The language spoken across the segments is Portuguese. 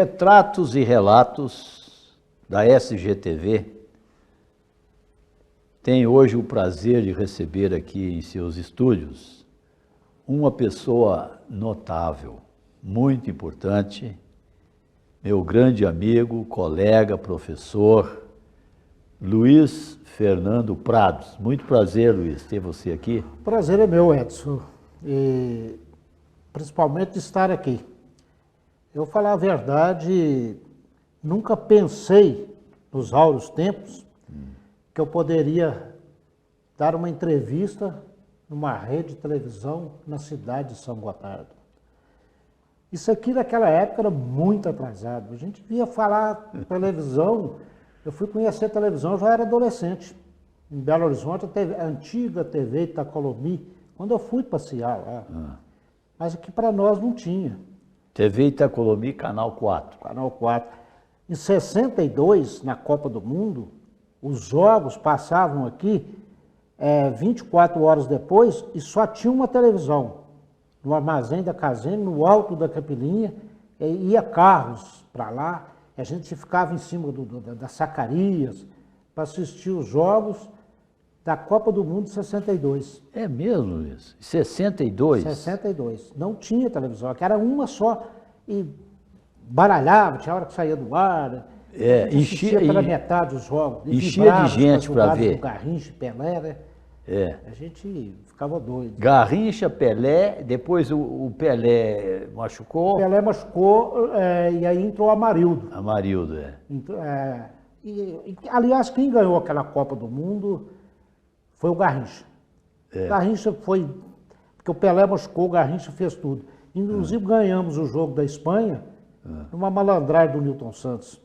Retratos e Relatos da SGTV tem hoje o prazer de receber aqui em seus estúdios uma pessoa notável, muito importante, meu grande amigo, colega, professor, Luiz Fernando Prados. Muito prazer, Luiz, ter você aqui. Prazer é meu, Edson, e principalmente de estar aqui. Eu vou falar a verdade, nunca pensei nos áureos tempos que eu poderia dar uma entrevista numa rede de televisão na cidade de São Gotardo. Isso aqui naquela época era muito atrasado. A gente via falar televisão, eu fui conhecer televisão, eu já era adolescente. Em Belo Horizonte, a antiga TV Itacolomi, quando eu fui passear lá. Mas aqui para nós não tinha. TV Itacolomi, Canal 4. Canal 4. Em 62, na Copa do Mundo, os jogos passavam aqui 24 horas depois e só tinha uma televisão. No armazém da Casene, no alto da Capilinha, ia carros para lá, a gente ficava em cima das sacarias para assistir os jogos da Copa do Mundo de 62. É mesmo, Luiz? 62? 62. Não tinha televisão, aqui era uma só e baralhava, tinha hora que saía do ar. Enchia pela metade os jogos. Enchia de gente para ver. Garrincha, Pelé, né? A gente ficava doido. Garrincha, Pelé, depois o Pelé machucou. Pelé machucou e aí entrou Amarildo. Amarildo, aliás, quem ganhou aquela Copa do Mundo foi o Garrincha. Garrincha foi, porque o Pelé machucou, o Garrincha fez tudo. Inclusive ganhamos o jogo da Espanha numa malandragem do Nilton Santos.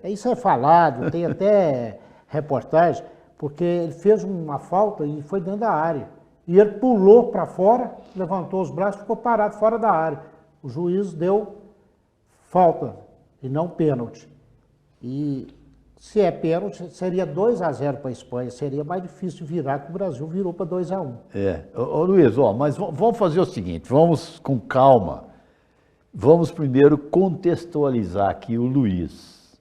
Isso é falado, tem até reportagem, porque ele fez uma falta e foi dentro da área. E ele pulou para fora, levantou os braços e ficou parado fora da área. O juiz deu falta e não pênalti. E se é pênalti, seria 2-0 para a Espanha. Seria mais difícil virar, que o Brasil virou para 2-1. Ô Luiz, mas vamos fazer o seguinte, vamos com calma. Vamos primeiro contextualizar aqui o Luiz.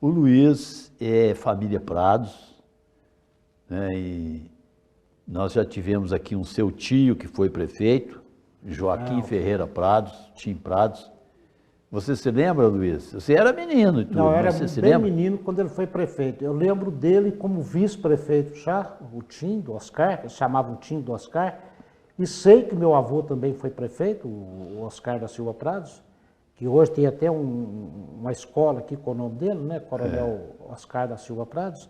O Luiz é família Prados, né, e nós já tivemos aqui um seu tio que foi prefeito, Joaquim Ferreira Prados, Tim Prados. Você se lembra, Luiz? Você era menino e tudo, não, era você se bem lembra? menino quando ele foi prefeito. Eu lembro dele como vice-prefeito já, o Tim do Oscar, eles chamavam Tim do Oscar, e sei que meu avô também foi prefeito, o Oscar da Silva Prados, que hoje tem até uma escola aqui com o nome dele, né? Coronel Oscar da Silva Prados.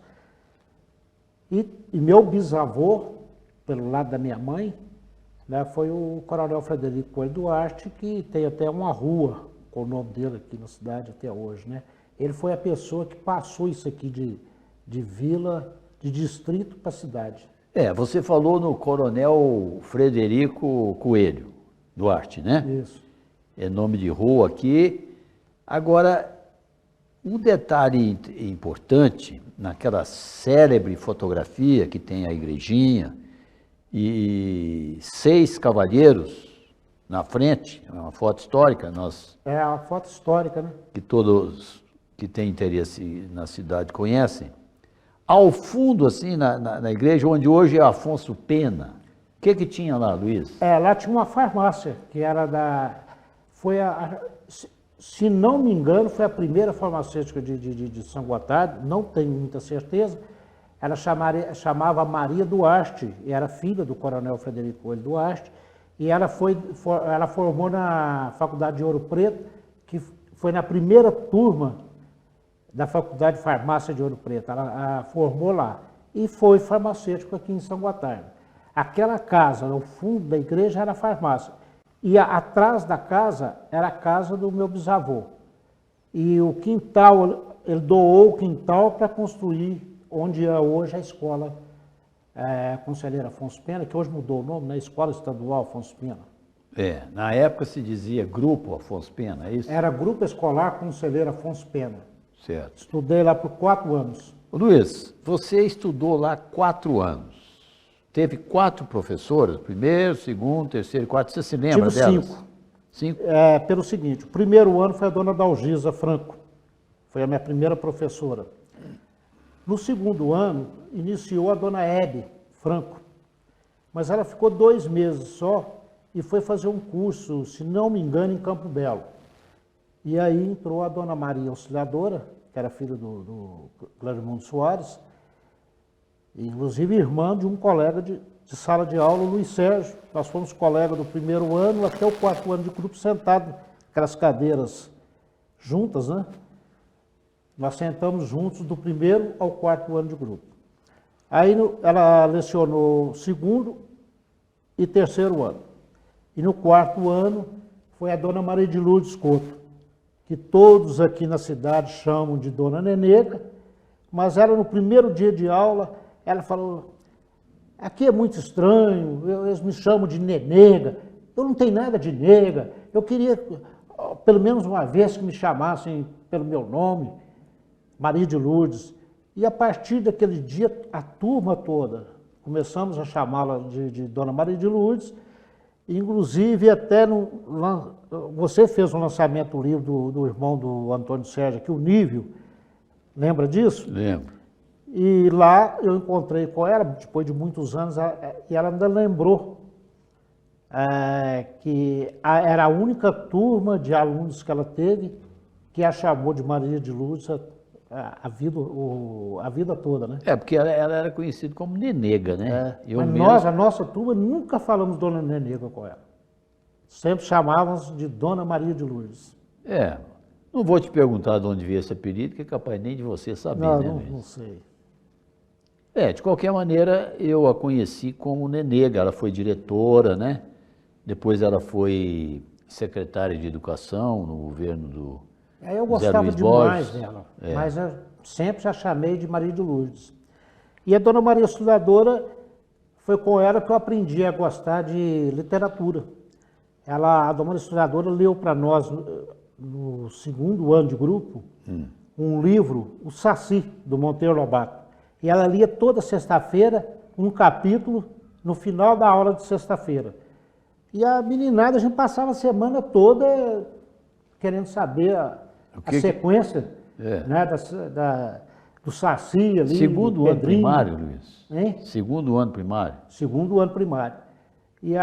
E meu bisavô, pelo lado da minha mãe, né, foi o Coronel Frederico Coelho Duarte, que tem até uma rua com o nome dele aqui na cidade até hoje, né? Ele foi a pessoa que passou isso aqui de vila, de distrito para cidade. Você falou no Coronel Frederico Coelho Duarte, né? Isso. É nome de rua aqui. Agora, um detalhe importante, naquela célebre fotografia que tem a igrejinha e 6 cavalheiros na frente, é uma foto histórica, É uma foto histórica, né? que todos que têm interesse na cidade conhecem. Ao fundo, assim, na igreja, onde hoje é Afonso Pena, o que tinha lá, Luiz? Lá tinha uma farmácia, que era se não me engano, foi a primeira farmacêutica de São Gotardo, não tenho muita certeza. Ela chamava Maria Duarte, e era filha do Coronel Frederico Coelho Duarte, e ela formou na Faculdade de Ouro Preto, que foi na primeira turma da Faculdade de Farmácia de Ouro Preto. Ela formou lá e foi farmacêutico aqui em São Gotardo. Aquela casa, no fundo da igreja, era a farmácia. E atrás da casa era a casa do meu bisavô. E o quintal, ele doou o quintal para construir onde é hoje a escola Conselheiro Afonso Pena, que hoje mudou o nome, né? Escola Estadual Afonso Pena. Na época se dizia Grupo Afonso Pena, é isso? Era Grupo Escolar Conselheiro Afonso Pena. Certo. Estudei lá por 4 anos. Luiz, você estudou lá 4 anos. Teve 4 professoras, primeiro, segundo, terceiro, quarto. Você se lembra delas? Tive 5. 5? Pelo seguinte, o primeiro ano foi a dona Dalgisa Franco, foi a minha primeira professora. No segundo ano, iniciou a dona Hebe Franco, mas ela ficou 2 meses só e foi fazer um curso, se não me engano, em Campo Belo. E aí entrou a dona Maria Auxiliadora, que era filha do Clarimundo Soares, inclusive irmã de um colega de sala de aula, o Luiz Sérgio. Nós fomos colegas do primeiro ano até o 4º ano de grupo, sentado aquelas cadeiras juntas, né? Nós sentamos juntos do primeiro ao 4º ano de grupo. Aí ela lecionou 2º e 3º ano. E no 4º ano foi a dona Maria de Lourdes Couto, que todos aqui na cidade chamam de dona Nenega, mas ela no primeiro dia de aula, ela falou: aqui é muito estranho, eles me chamam de nenega, eu não tenho nada de nega, eu queria pelo menos uma vez que me chamassem pelo meu nome, Maria de Lourdes. E a partir daquele dia, a turma toda, começamos a chamá-la de Dona Maria de Lourdes, inclusive até você fez um lançamento do livro do irmão do Antônio Sérgio aqui, o Nível, lembra disso? Lembro. E lá eu encontrei com ela, depois de muitos anos, e ela ainda lembrou que era a única turma de alunos que ela teve que a chamou de Maria de Lourdes a vida toda, né? Porque ela era conhecida como Nenega, né? Mas a nossa turma, nunca falamos Dona Nenega com ela. Sempre chamávamos de Dona Maria de Lourdes. Não vou te perguntar de onde veio esse apelido, que é capaz nem de você saber, né? Não sei. De qualquer maneira, eu a conheci como Nenega. Ela foi diretora, né? Depois ela foi secretária de Educação no governo do Eu gostava demais dela, mas eu sempre já chamei de Maria de Lourdes. E a Dona Maria Auxiliadora, foi com ela que eu aprendi a gostar de literatura. A Dona Maria Auxiliadora leu para nós, no 2º ano de grupo, um livro, O Saci, do Monteiro Lobato. E ela lia toda sexta-feira um capítulo no final da aula de sexta-feira. E a meninada, a gente passava a semana toda querendo saber a sequência né, do Saci ali. 2º ano primário, Luiz? Hein? 2º ano primário? 2º ano primário. E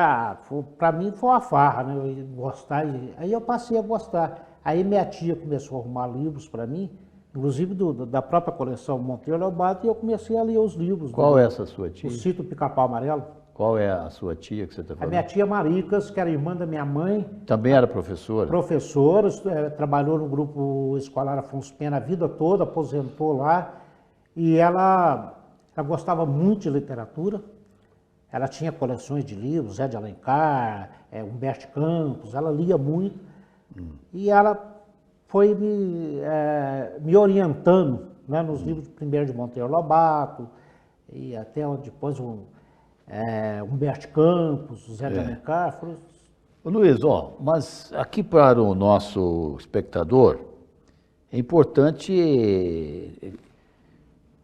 para mim foi uma farra, né? Eu gostar. Aí eu passei a gostar. Aí minha tia começou a arrumar livros para mim, inclusive da própria coleção Monteiro Lobato, e eu comecei a ler os livros. Qual é essa sua tia? O Sítio Pica-Pau Amarelo. Qual é a sua tia que você está falando? A minha tia Maricas, que era irmã da minha mãe. Também era professora? Professora, trabalhou no grupo escolar Afonso Pena a vida toda, aposentou lá. E ela gostava muito de literatura. Ela tinha coleções de livros, Zé de Alencar, Humberto Campos, ela lia muito. E ela foi me orientando, né, nos livros primeiro de Monteiro Lobato, e até depois Humberto Campos, Zé de Alencar. Luiz, mas aqui para o nosso espectador, é importante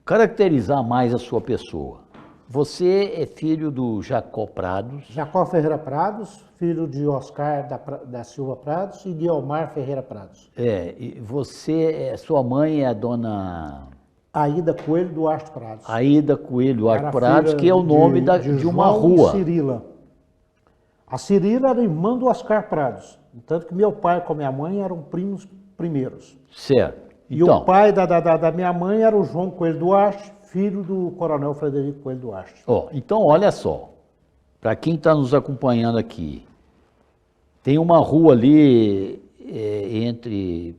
caracterizar mais a sua pessoa. Você é filho do Jacó Prados. Jacó Ferreira Prados, filho de Oscar da Silva Prados e de Elmar Ferreira Prados. E sua mãe é a dona... Aida Coelho Duarte Prados. Aida Coelho Duarte Prados, que é o nome de uma rua. Cirila. A Cirila era irmã do Oscar Prados. Tanto que meu pai com minha mãe eram primos primeiros. Certo. E o pai da minha mãe era o João Coelho Duarte, filho do coronel Frederico Coelho Duarte. Então, olha só, para quem está nos acompanhando aqui, tem uma rua ali entre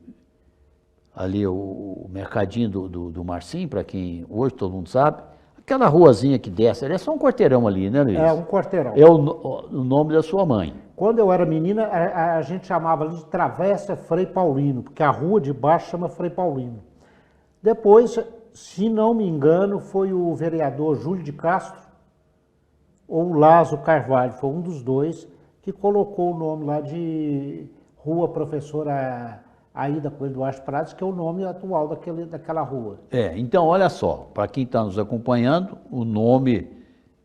ali o mercadinho do Marcinho, para quem hoje todo mundo sabe, aquela ruazinha que desce, é só um quarteirão ali, né, Luiz? É um quarteirão. É o nome da sua mãe. Quando eu era menina, a gente chamava ali de Travessa Frei Paulino, porque a rua de baixo chama Frei Paulino. Depois, se não me engano, foi o vereador Júlio de Castro ou o Lázaro Carvalho, foi um dos dois, que colocou o nome lá de Rua Professora Aida Coelho Duarte Prados, que é o nome atual daquela rua. Então, olha só, para quem está nos acompanhando, o nome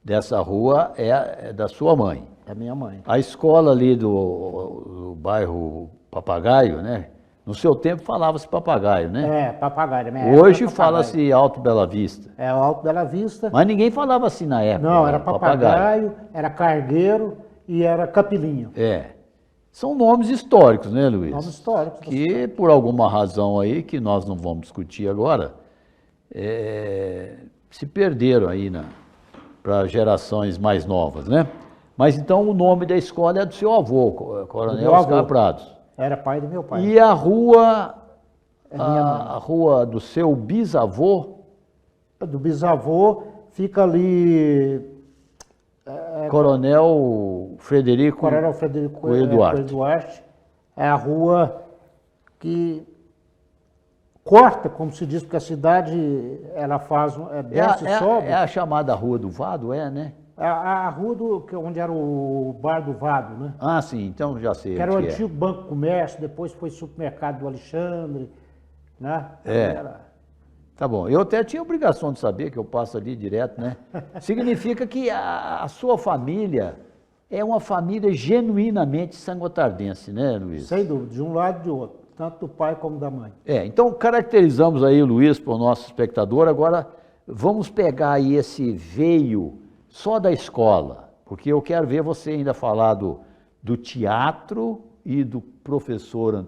dessa rua é da sua mãe. É minha mãe. A escola ali do bairro Papagaio, né? No seu tempo falava-se Papagaio, né? É, Papagaio. Na minha época Hoje era Papagaio. fala-se Alto Bela Vista. É o Alto Bela Vista. Mas ninguém falava assim na época. Não, era Papagaio, era Cargueiro e era Capilinha. É. São nomes históricos, né, Luiz? Nomes históricos. Que por alguma razão aí, que nós não vamos discutir agora, se perderam aí para gerações mais novas, né? Mas então o nome da escola é do seu avô, Coronel Oscar Prados. Era pai do meu pai. E a rua, minha mãe. a rua do seu bisavô, Do bisavô fica ali. Coronel Frederico Coronel Frederico Coelho Duarte. Coelho Duarte. É a rua que corta, como se diz, porque a cidade ela faz desce e sobe. É a chamada Rua do Vado, né? A rua onde era o bar do Vado, né? Ah, sim, então já sei. Que era o onde antigo Banco Comércio, depois foi supermercado do Alexandre, né? Tá bom. Eu até tinha obrigação de saber que eu passo ali direto, né? Significa que a sua família é uma família genuinamente sangotardense, né, Luiz? Sem dúvida, de um lado e de outro, tanto do pai como da mãe. Então caracterizamos aí o Luiz para o nosso espectador. Agora vamos pegar aí esse veio só da escola, porque eu quero ver você ainda falar do teatro e do professor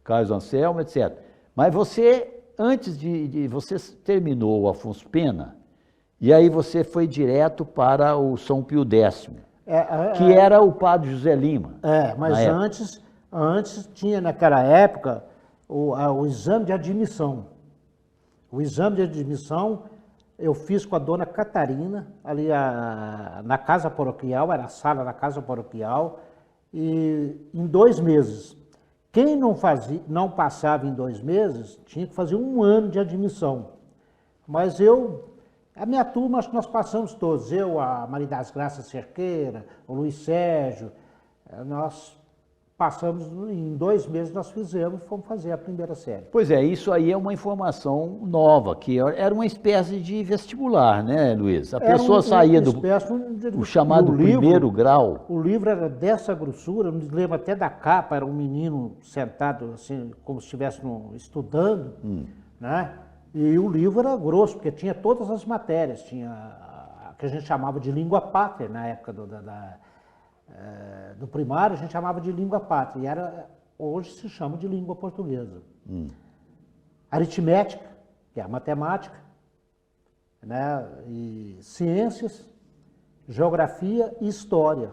Carlos Anselmo, etc. Mas você, antes você terminou o Afonso Pena, e aí você foi direto para o São Pio X, que era o padre José Lima. Mas antes tinha naquela época o exame de admissão. O exame de admissão eu fiz com a dona Catarina, ali na casa paroquial, era a sala da casa paroquial, e em 2 meses. Quem não passava em 2 meses, tinha que fazer 1 ano de admissão. Mas a minha turma, acho que nós passamos todos, eu, a Maria das Graças Cerqueira, o Luiz Sérgio, nós passamos, em 2 meses nós fomos fazer a primeira série. Pois é, isso aí é uma informação nova, que era uma espécie de vestibular, né, Luiz? A pessoa saía do chamado primeiro grau. O livro era dessa grossura, me lembro até da capa, era um menino sentado assim, como se estivesse estudando, né? E o livro era grosso, porque tinha todas as matérias, tinha a que a gente chamava de língua pátria na época do primário, a gente chamava de língua pátria, e hoje se chama de língua portuguesa. Aritmética, que é a matemática, né? E ciências, geografia e história.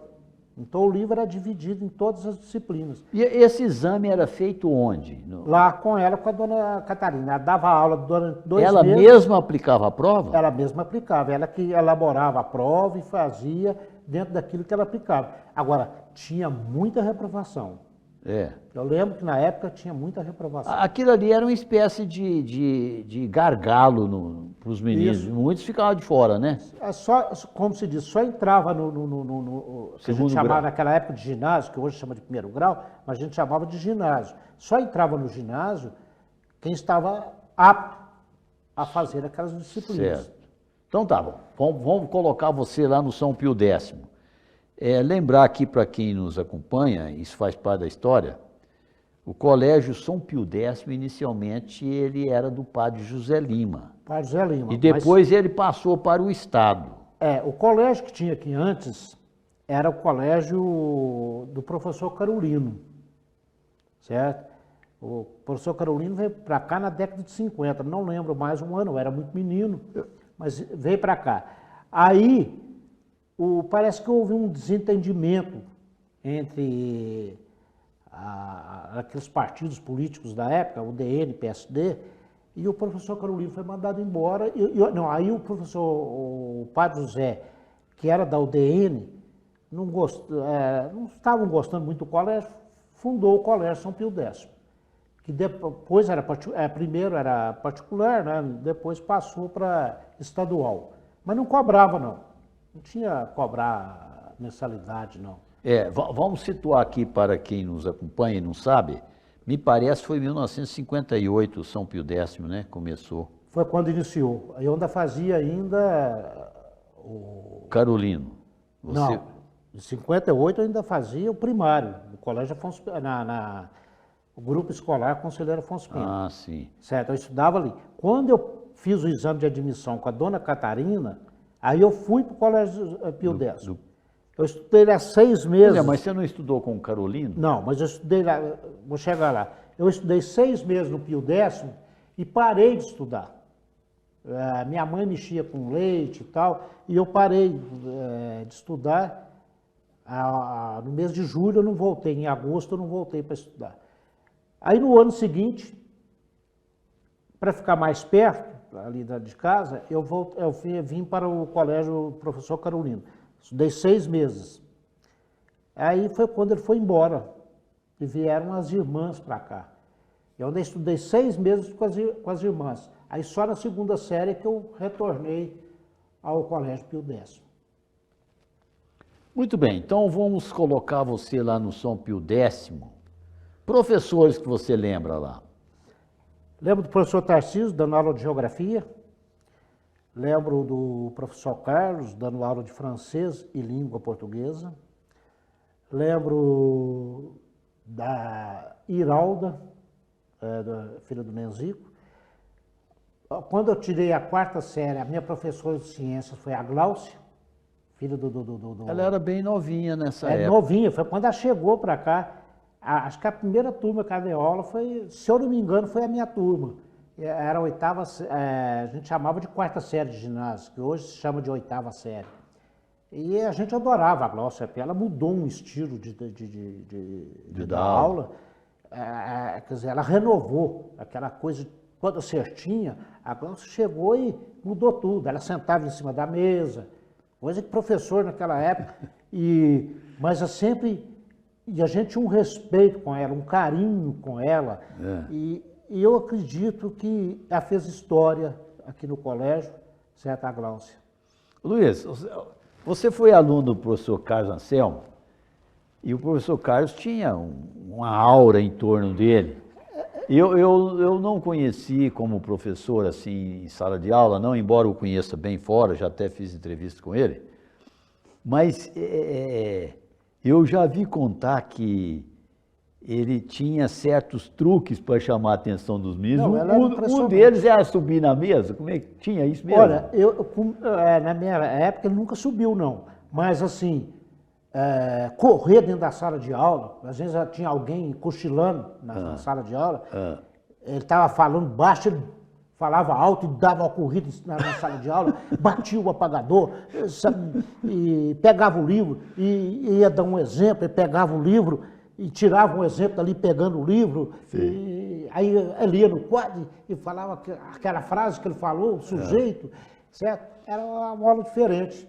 Então o livro era dividido em todas as disciplinas. E esse exame era feito onde? Lá com ela, com a dona Catarina. Ela dava aula durante 2 meses. Ela mesma aplicava a prova? Ela mesma aplicava. Ela que elaborava a prova e fazia dentro daquilo que ela aplicava. Agora, tinha muita reprovação. Eu lembro que na época tinha muita reprovação. Aquilo ali era uma espécie de gargalo para os meninos. Isso. Muitos ficavam de fora, né? Como se diz, só entrava no que a gente chamava naquela época de ginásio, que hoje chama de primeiro grau, mas a gente chamava de ginásio. Só entrava no ginásio quem estava apto a fazer aquelas disciplinas. Certo. Então tá bom. Vamos colocar você lá no São Pio X. Lembrar aqui para quem nos acompanha, isso faz parte da história, o Colégio São Pio X, inicialmente, ele era do padre José Lima. Padre José Lima. E depois ele passou para o Estado. O colégio que tinha aqui antes era o colégio do professor Carolino, certo? O professor Carolino veio para cá na década de 50, não lembro mais um ano, eu era muito menino, mas veio para cá. Aí, parece que houve um desentendimento entre aqueles partidos políticos da época, o DN, PSD, e o professor Carolino foi mandado embora. Aí o padre José, que era da UDN, não estavam gostando muito do colégio, fundou o Colégio São Pio X, que depois primeiro era particular, né? Depois passou para estadual. Mas não cobrava, não. Não tinha cobrar mensalidade, não. Vamos situar aqui para quem nos acompanha e não sabe, me parece que foi em 1958 o São Pio X, né? Começou. Foi quando iniciou. Eu ainda fazia o... Carolino. Não, Em 58 eu ainda fazia o primário, no colégio Afonso, o grupo escolar Conselheiro Afonso Pena. Ah, sim. Certo, eu estudava ali. Quando eu fiz o exame de admissão com a dona Catarina, aí eu fui para o colégio Pio X. Eu estudei lá 6 meses. Olha, mas você não estudou com o Carolino? Não, mas eu estudei lá, vou chegar lá. Eu estudei 6 meses no Pio X e parei de estudar. Minha mãe mexia com leite e tal, e eu parei de estudar. No mês de julho eu não voltei, em agosto eu não voltei para estudar. Aí no ano seguinte, para ficar mais perto ali de casa, eu vim para o colégio Professor Carolino. Estudei 6 meses. Aí foi quando ele foi embora e vieram as irmãs para cá. Eu ainda estudei 6 meses com as irmãs. Aí só na segunda série que eu retornei ao colégio Pio X. Muito bem, então vamos colocar você lá no São Pio X. Professores que você lembra lá? Lembro do professor Tarcísio dando aula de geografia. Lembro do professor Carlos dando aula de francês e língua portuguesa. Lembro da Iralda, filha do Menzico. Quando eu tirei a 4ª série, a minha professora de ciências foi a Gláucia, filha do... Ela era bem novinha nessa época. Novinha, foi quando ela chegou para cá. Acho que a primeira turma que ela deu aula foi, se eu não me engano, foi a minha turma. Era a 8ª, a gente chamava de 4ª série de ginásio, que hoje se chama de 8ª série. E a gente adorava a Gláucia, ela mudou um estilo de dar aula. Quer dizer, ela renovou aquela coisa toda certinha. A Gláucia chegou e mudou tudo. Ela sentava em cima da mesa, coisa que professor naquela época. Mas a gente tinha um respeito com ela, um carinho com ela. E eu acredito que ela fez história aqui no colégio, certo, a Gláucia. Luiz, você foi aluno do professor Carlos Anselmo, e o professor Carlos tinha uma aura em torno dele. Eu não conheci como professor assim em sala de aula, não, embora eu conheça bem fora, já até fiz entrevista com ele, mas eu já vi contar que ele tinha certos truques para chamar a atenção dos meninos. Um deles era subir na mesa. Como é que tinha isso mesmo? Olha, na minha época ele nunca subiu, não. Mas assim, correr dentro da sala de aula, às vezes já tinha alguém cochilando na sala de aula, ele estava falando baixo, ele falava alto e dava uma corrida na sala de aula, batia o apagador, e pegava o livro, e ia dar um exemplo, ele pegava o livro, e tirava um exemplo ali pegando o livro, e aí ele ia no quadro e falava aquela frase que ele falou, o sujeito, certo? Era uma aula diferente.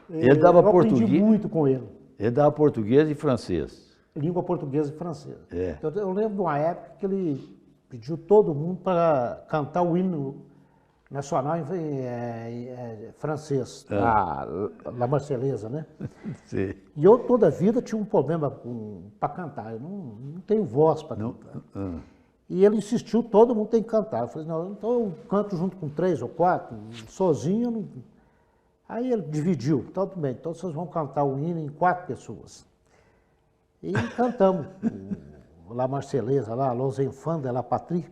Ele dava português. Eu aprendi muito com ele. Ele dava português e francês. Língua portuguesa e francesa. Eu lembro de uma época que ele pediu todo mundo para cantar o hino nacional em francês, La Marseillaise, né? Sim. E eu toda a vida tinha um problema para cantar, eu não tenho voz para cantar. E ele insistiu, todo mundo tem que cantar. Eu falei, não, então eu canto junto com 3 ou 4, sozinho eu não... Aí ele dividiu, então tudo bem, então vocês vão cantar o hino em 4 pessoas. E cantamos o La Marseillaise, lá, Los Enfants de la Patrie.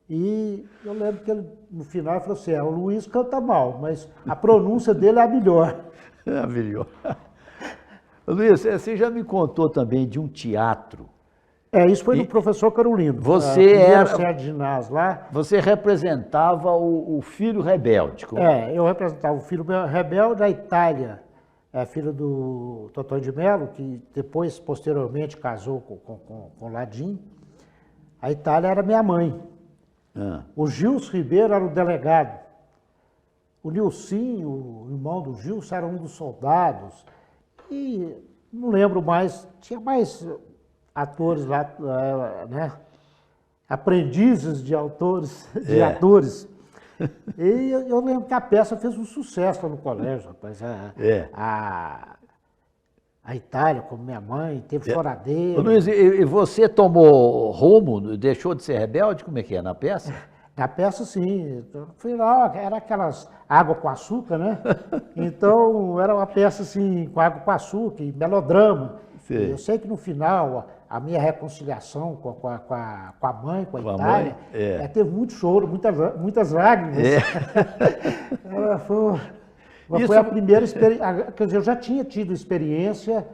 E eu lembro que ele, no final, ele falou assim, o Luiz canta mal, mas a pronúncia dele é a melhor. É a melhor. Luiz, você já me contou também de um teatro. Isso foi do professor Carolino. Você era... série de ginásio lá. Você representava o filho rebelde. Eu representava o filho rebelde da Itália, filho do Totó de Mello, que depois, posteriormente, casou com Ladim. A Itália era minha mãe. O Gilson Ribeiro era o delegado. O Nilcinho, o irmão do Gilson, era um dos soldados. E não lembro mais, tinha mais atores lá, né? Aprendizes de atores. E eu lembro que a peça fez um sucesso lá no colégio, rapaz. A Itália, como minha mãe, teve choradeira. Luiz, e você tomou rumo, deixou de ser rebelde? Como é que é na peça? A peça, sim. No final, era aquelas água com açúcar, né? Então, era uma peça, assim, com água com açúcar, e melodrama. Sei. Eu sei que no final, a minha reconciliação com a mãe, com a Com a Itália, mãe? É. teve muito choro, muitas lágrimas. É. Ela foi Isso- a primeira experiência. Quer dizer, eu já tinha tido experiência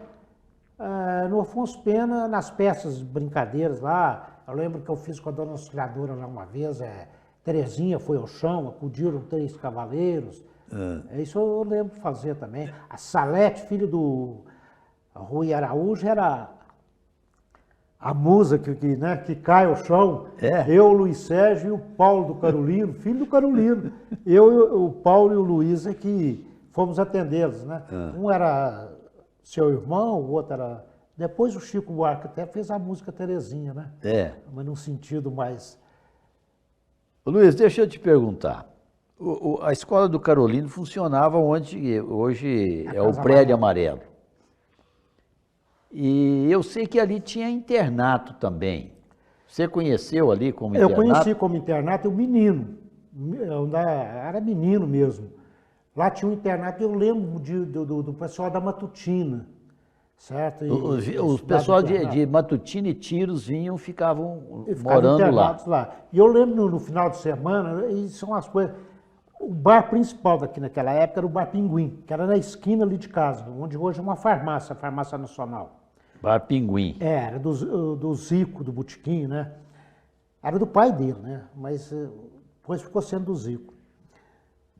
no Afonso Pena, nas peças brincadeiras lá. Eu lembro que eu fiz com a Dona Auxiliadora lá uma vez, Terezinha foi ao chão, acudiram 3 cavaleiros. Isso eu lembro de fazer também. A Salete, filho do Rui Araújo, era a musa que cai ao chão. É. Eu, o Luiz Sérgio e o Paulo do Carolino, filho do Carolino. O Paulo e o Luiz é que fomos atendê-los, né? Um era seu irmão, o outro era... Depois o Chico Buarque até fez a música Terezinha, né? É. Mas num sentido mais... Ô, Luiz, deixa eu te perguntar. A escola do Carolino funcionava onde hoje é o Casa Prédio Amarelo. E eu sei que ali tinha internato também. Você conheceu ali como Eu internato? conheci como internato o menino. Era menino mesmo. Lá tinha um internato, eu lembro do pessoal da Matutina, certo? Os pessoal de Matutina e Tiros vinham, ficavam Ficavam morando lá. internados lá. E eu lembro no final de semana, e são as coisas... O bar principal daqui naquela época era o Bar Pinguim, que era na esquina ali de casa, onde hoje é uma farmácia, a Farmácia Nacional. Bar Pinguim. Era do Zico, do Botequim, né? Era do pai dele, né? Mas depois ficou sendo do Zico.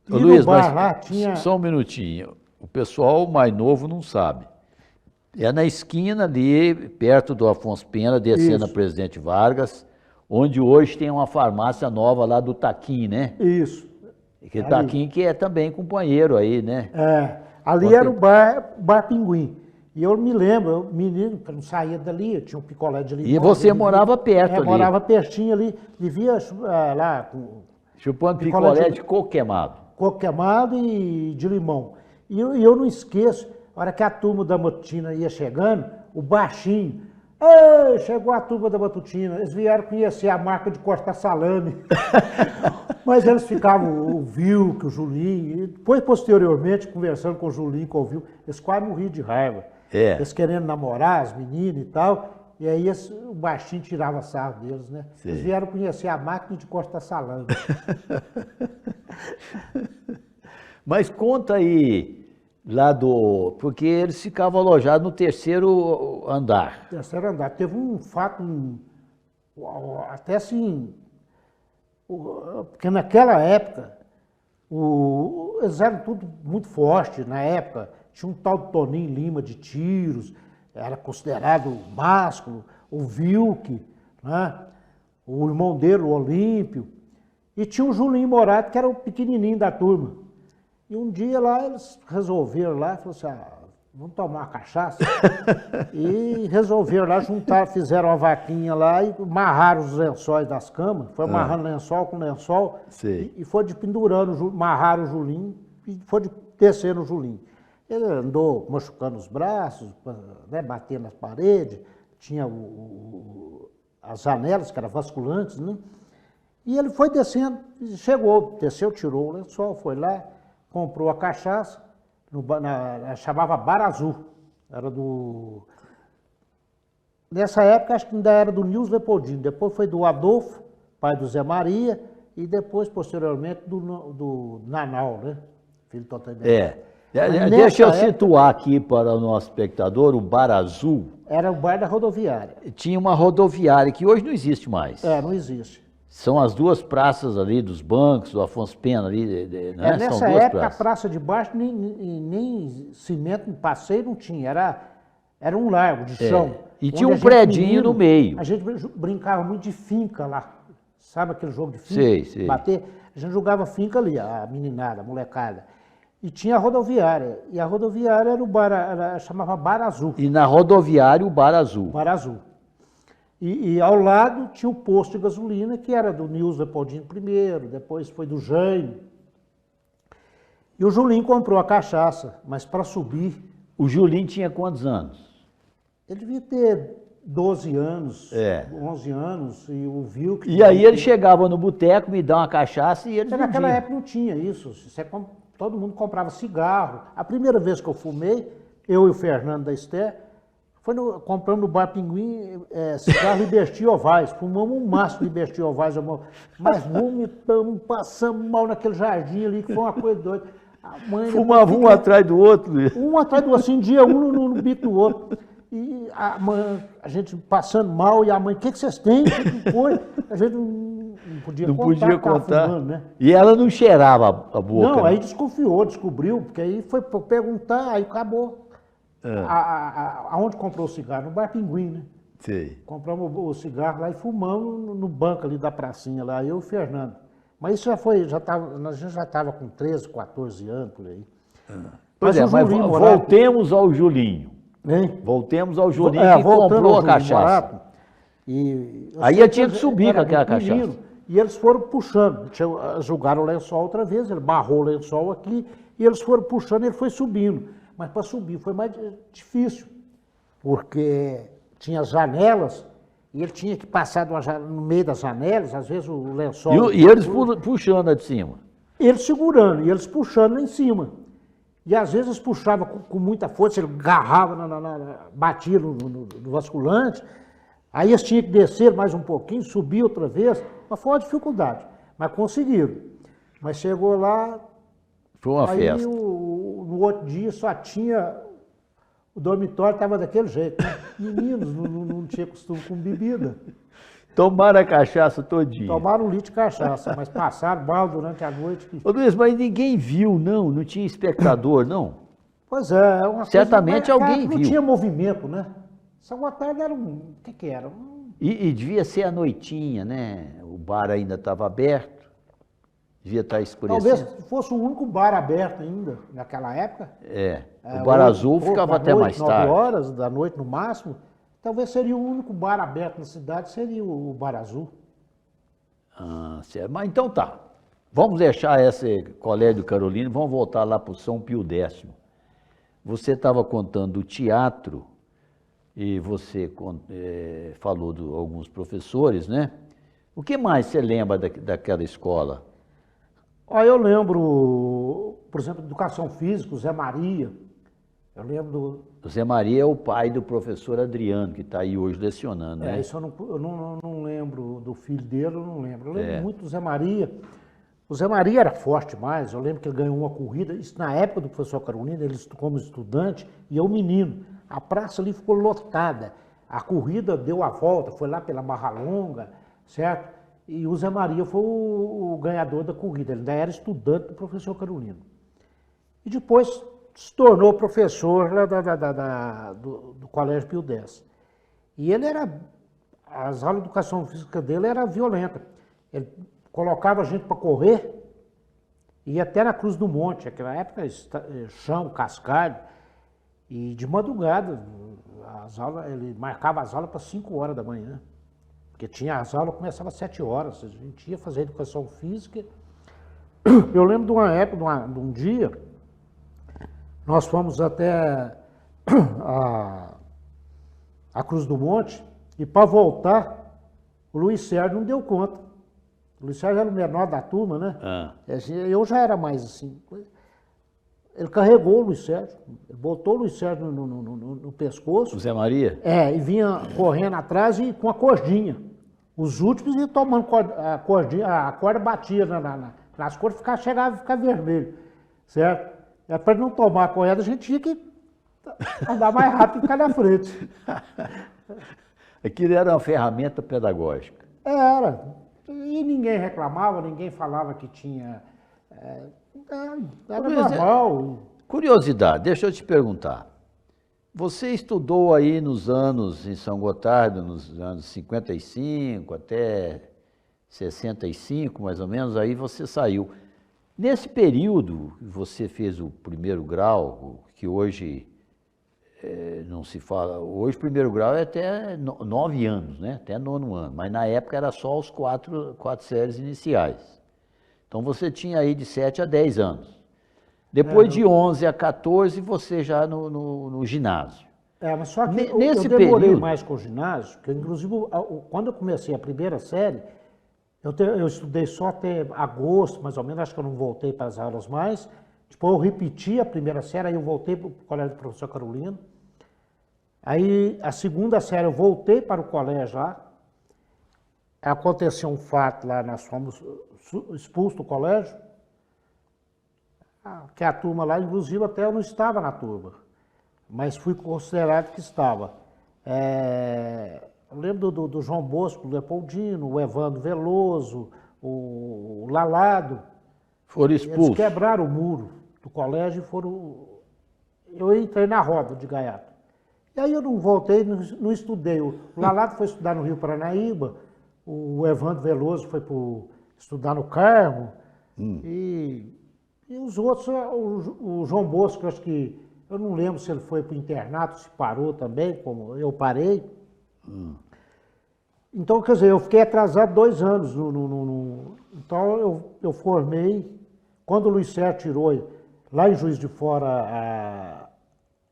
E Ô, Luiz, no bar mas lá tinha... só um minutinho. O pessoal mais novo não sabe. É na esquina ali, perto do Afonso Pena, descendo a Isso. Presidente Vargas, onde hoje tem uma farmácia nova lá do Taquim, né? Isso. Que Ali. Taquim que é também companheiro aí, né? Ali Quanto era o bar Pinguim. E eu me lembro, eu, menino, que eu não saía dali, eu tinha um picolé de limão. E você morava perto ali. Morava pertinho ali, vivia lá com Chupando picolé picolé de- de coco queimado. coco queimado e de limão. E eu não esqueço, a hora que a turma da Matutina ia chegando, o baixinho, "Ei, chegou a turma da Matutina, eles vieram conhecer a marca de cortar salame." Mas eles ficavam, o Vilco, o Julinho, e depois, posteriormente, conversando com o Julinho, com o Vilco, eles quase morriam de raiva. É. Eles querendo namorar, as meninas e tal, e aí o baixinho tirava sarro deles, né? Sim. Eles vieram conhecer a máquina de cortar salame. Mas conta aí, lá do... Porque eles ficavam alojados no 3º andar. Terceiro andar. Teve um fato, até assim, porque naquela época, eles eram tudo muito forte na época. Tinha um tal de Toninho Lima de Tiros, era considerado másculo, o Vilque, né? O irmão dele, o Olímpio. E tinha o Julinho Morato, que era o pequenininho da turma. E um dia lá eles resolveram lá, falaram assim, vamos tomar uma cachaça. E resolveram lá juntar, fizeram uma vaquinha lá e amarraram os lençóis das camas. Foi amarrando lençol com lençol. Sei. E foi de pendurando, amarraram o Julinho e foi de descendo o Julinho. Ele andou machucando os braços, né, batendo nas paredes, tinha as janelas que eram vasculantes, né? E ele foi descendo, chegou, desceu, tirou o lençol, foi lá, comprou a cachaça, chamava Bar Azul, era do... Nessa época, acho que ainda era do Nils Leopoldino, depois foi do Adolfo, pai do Zé Maria, e depois, posteriormente, do Nanau, né? Filho do Totem. Deixa eu situar aqui para o nosso espectador, o Bar Azul. Era o bar da rodoviária. Tinha uma rodoviária que hoje não existe mais. Não existe. São as duas praças ali dos bancos, do Afonso Pena ali, né? São Nessa duas época, praças. a praça de baixo nem cimento, passeio não tinha, era um largo de chão. E onde tinha um a gente, predinho menino, no meio. A gente brincava muito de finca lá. Sabe aquele jogo de finca? Sei. Bater? A gente jogava finca ali, a meninada, a molecada. E tinha a rodoviária. E a rodoviária era o bar, chamava Bar Azul. E na rodoviária, o Bar Azul. Bar Azul. E ao lado tinha o posto de gasolina, que era do Nils Leopoldino primeiro, depois foi do Jaime. E o Julinho comprou a cachaça, mas para subir... O Julinho tinha quantos anos? Ele devia ter 12 anos, É. 11 anos, e viu que... E aí ele chegava no boteco, me dá uma cachaça e eles Porque naquela vendiam. época não tinha isso. Todo mundo comprava cigarro. A primeira vez que eu fumei, eu e o Fernando da Esté, compramos no Bar Pinguim cigarro e Bertiovais. Fumamos um maço de Bertiovais, mas vomitamos, passamos mal naquele jardim ali, que foi uma coisa doida. A mãe, Fumava um atrás do outro, Luiz. um atrás do outro, assim, dia um no bico do outro. E a gente passando mal, e a mãe, o que vocês têm? O que foi? A gente não podia Não contar. podia que tava contar. fumando, né? E ela não cheirava a boca. Não, né? aí desconfiou, descobriu, porque aí foi pra perguntar, aí acabou. Aonde comprou o cigarro? No Bar Pinguim, né? Sei. Compramos o cigarro lá e fumamos no banco ali da pracinha lá, eu e o Fernando. Mas isso já foi, a gente já estava com 13, 14 anos por aí. Pois é, o mas Julinho Morato- voltemos ao Julinho. Hein? Voltemos ao Julinho que voltando comprou ao a Julinho cachaça. Morato, e eu Aí sei eu tinha que subir era com aquela muito menino, cachaça. E eles foram puxando, jogaram o lençol outra vez, ele barrou o lençol aqui, e eles foram puxando e ele foi subindo. Mas para subir foi mais difícil, porque tinha as janelas, e ele tinha que passar no meio das janelas, às vezes o lençol... E eles puxando a de cima. Eles segurando, e eles puxando lá em cima. E às vezes puxava com muita força, ele agarrava, batia no vasculante, aí eles tinham que descer mais um pouquinho, subir outra vez, mas foi uma dificuldade, mas conseguiram. Mas chegou lá, Foi uma aí festa. no outro dia só tinha, o dormitório estava daquele jeito, né? Meninos não tinha costume com bebida. Tomaram a cachaça todinha. Tomaram um litro de cachaça, mas passaram mal durante a noite. Ô Luiz, mas ninguém viu, não tinha espectador, não? Pois é, uma Certamente coisa, alguém não viu. tinha movimento, né? São Gotardo era o que era? E devia ser a noitinha, né? O bar ainda estava aberto, devia estar escurecendo. Talvez fosse o único bar aberto ainda, naquela época. O Bar Azul ficava até mais 9 tarde. horas da noite no máximo. Talvez seria o único bar aberto na cidade, seria o Bar Azul. Ah, certo. Mas então tá. Vamos deixar esse Colégio Carolina, vamos voltar lá para o São Pio X. Você estava contando do teatro e você falou de alguns professores, né? O que mais você lembra daquela escola? Olha, eu lembro, por exemplo, Educação Física, o Zé Maria. Eu lembro O Zé Maria é o pai do professor Adriano, que está aí hoje lecionando, né? isso eu não lembro do filho dele, eu não lembro. Eu lembro muito do Zé Maria. O Zé Maria era forte demais, eu lembro que ele ganhou uma corrida, isso na época do professor Carolina, ele como estudante, e eu menino. A praça ali ficou lotada, a corrida deu a volta, foi lá pela Barra Longa, certo? E o Zé Maria foi o ganhador da corrida, ele ainda era estudante do professor Carolina. E depois se tornou professor lá do Colégio Pio X. E ele as aulas de educação física dele era violenta. Ele colocava a gente para correr, ia até na Cruz do Monte, naquela época, chão, cascalho, e de madrugada, ele marcava as aulas para 5 horas da manhã, porque tinha as aulas, começava às 7 horas, a gente ia fazer educação física. Eu lembro de uma época, de um dia, nós fomos até a Cruz do Monte, e para voltar, o Luiz Sérgio não deu conta. O Luiz Sérgio era o menor da turma, né? Eu já era mais assim. Ele carregou o Luiz Sérgio, ele botou o Luiz Sérgio no pescoço. O Zé Maria? E vinha correndo atrás e com a cordinha. Os últimos iam tomando a cordinha, a corda batia nas cordas, chegava a ficar vermelho, certo? Para não tomar a corrida, a gente tinha que andar mais rápido e ficar na frente. Aquilo era uma ferramenta pedagógica. Era. E ninguém reclamava, ninguém falava que tinha... Era normal. Curiosidade, deixa eu te perguntar. Você estudou aí nos anos, em São Gotardo, nos anos 55 até 65, mais ou menos, aí você saiu. Nesse período, você fez o primeiro grau, que hoje não se fala, hoje o primeiro grau é até 9 anos, né? Até 9º ano, mas na época era só os 4 séries iniciais. Então você tinha aí de 7 a 10 anos. Depois de 11 a 14, você já no ginásio. Mas só que Nesse eu demorei período... mais com o ginásio, porque inclusive quando eu comecei a primeira série, eu estudei só até agosto, mais ou menos, acho que eu não voltei para as aulas mais. Depois eu repeti a primeira série, aí eu voltei para o colégio do professor Carolino. Aí a segunda série eu voltei para o colégio lá. Aconteceu um fato lá, nós fomos expulsos do colégio, que a turma lá, inclusive até eu não estava na turma, mas fui considerado que estava. Eu lembro do João Bosco, do Leopoldino, o Evandro Veloso, o Lalado. Foram Eles expulsos. quebraram o muro do colégio e foram... Eu entrei na roda de gaiato. E aí eu não voltei, não estudei. O Lalado foi estudar no Rio Paranaíba, o Evandro Veloso foi estudar no Carmo, e os outros, o João Bosco, acho que, eu não lembro se ele foi para o internato, se parou também, como eu parei. Então, quer dizer, eu fiquei atrasado 2 anos. Então, eu formei, quando o Luiz Sérgio tirou, lá em Juiz de Fora,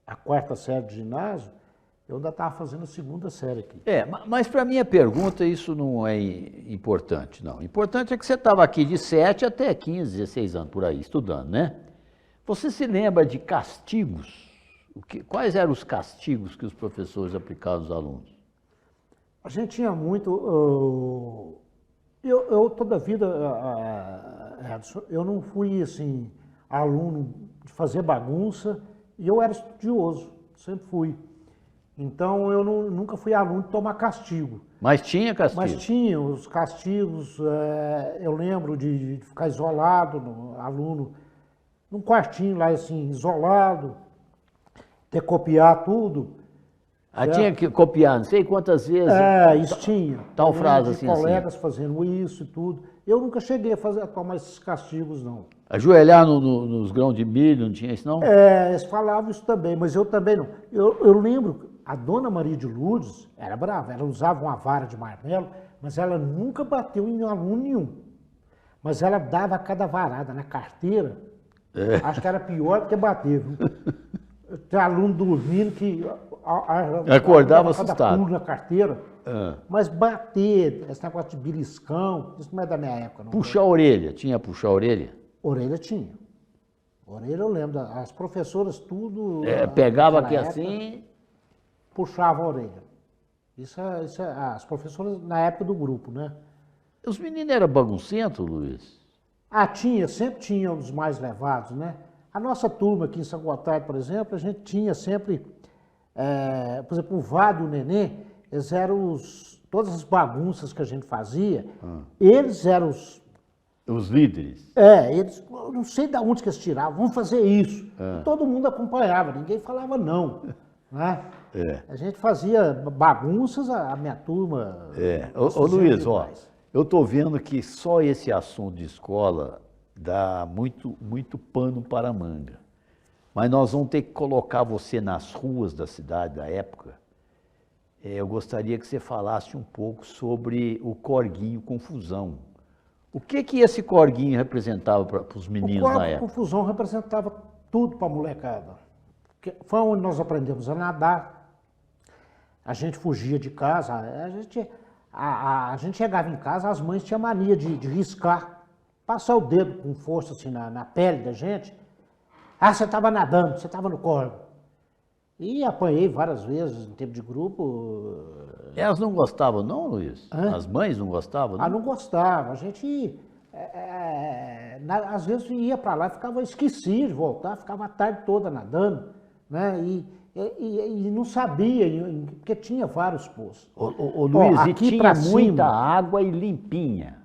a 4ª série de ginásio, eu ainda estava fazendo a 2ª série aqui. Mas para minha pergunta isso não é importante, não. O importante é que você estava aqui de 7 até 15, 16 anos, por aí, estudando, né? Você se lembra de castigos? Quais eram os castigos que os professores aplicavam aos alunos? A gente tinha muito... Eu toda a vida, Edson, eu não fui, assim, aluno de fazer bagunça, e eu era estudioso, sempre fui. Então, eu nunca fui aluno de tomar castigo. Mas tinha castigo? Mas tinha os castigos, eu lembro de ficar isolado, aluno, num quartinho lá, assim, isolado, ter que copiar tudo. Tinha que copiar, não sei quantas vezes. Isso tinha. Tal frase assim, colegas fazendo isso e tudo. Eu nunca cheguei a tomar esses castigos, não. Ajoelhar nos grãos de milho, não tinha isso, não? Eles falavam isso também, mas eu também não. Eu lembro, a dona Maria de Lourdes era brava, ela usava uma vara de marmelo, mas ela nunca bateu em aluno nenhum. Mas ela dava cada varada na carteira, acho que era pior do que bater, viu? Tem aluno dormindo que... Acordava assustado. Pulo na carteira. Mas bater, esse negócio de beliscão, isso não é da minha época. Não. Puxar a orelha, tinha puxar a orelha? Orelha tinha. Orelha eu lembro, as professoras tudo... Pegava aqui assim... Puxava a orelha. Isso as professoras na época do grupo, né? Os meninos eram baguncentos, Luiz? Sempre tinha os mais levados, né? A nossa turma aqui em São Gotardo, por exemplo, a gente tinha sempre... por exemplo, o Vado e o Nenê, eles eram todas as bagunças que a gente fazia, eles eram os líderes? Eles, eu não sei de onde que eles tiravam, vamos fazer isso. E todo mundo acompanhava, ninguém falava não. Né? A gente fazia bagunças, a minha turma... Ô Luiz, eu estou vendo que só esse assunto de escola dá muito pano para a manga. Mas nós vamos ter que colocar você nas ruas da cidade da época. Eu gostaria que você falasse um pouco sobre o Corguinho Confusão. O que esse Corguinho representava para os meninos na época? O Confusão representava tudo para a molecada. Foi onde nós aprendemos a nadar. A gente fugia de casa. A gente chegava em casa, as mães tinham mania de riscar, passar o dedo com força assim na pele da gente. Você estava nadando, você estava no corvo. E apanhei várias vezes em tempo de grupo. Elas não gostavam não, Luiz? As mães não gostavam? Não? Não gostavam. A gente, às vezes, ia para lá, esquecia de voltar, ficava a tarde toda nadando, né? E não sabia, porque tinha vários poços. Ô Luiz, e tinha muita água e limpinha.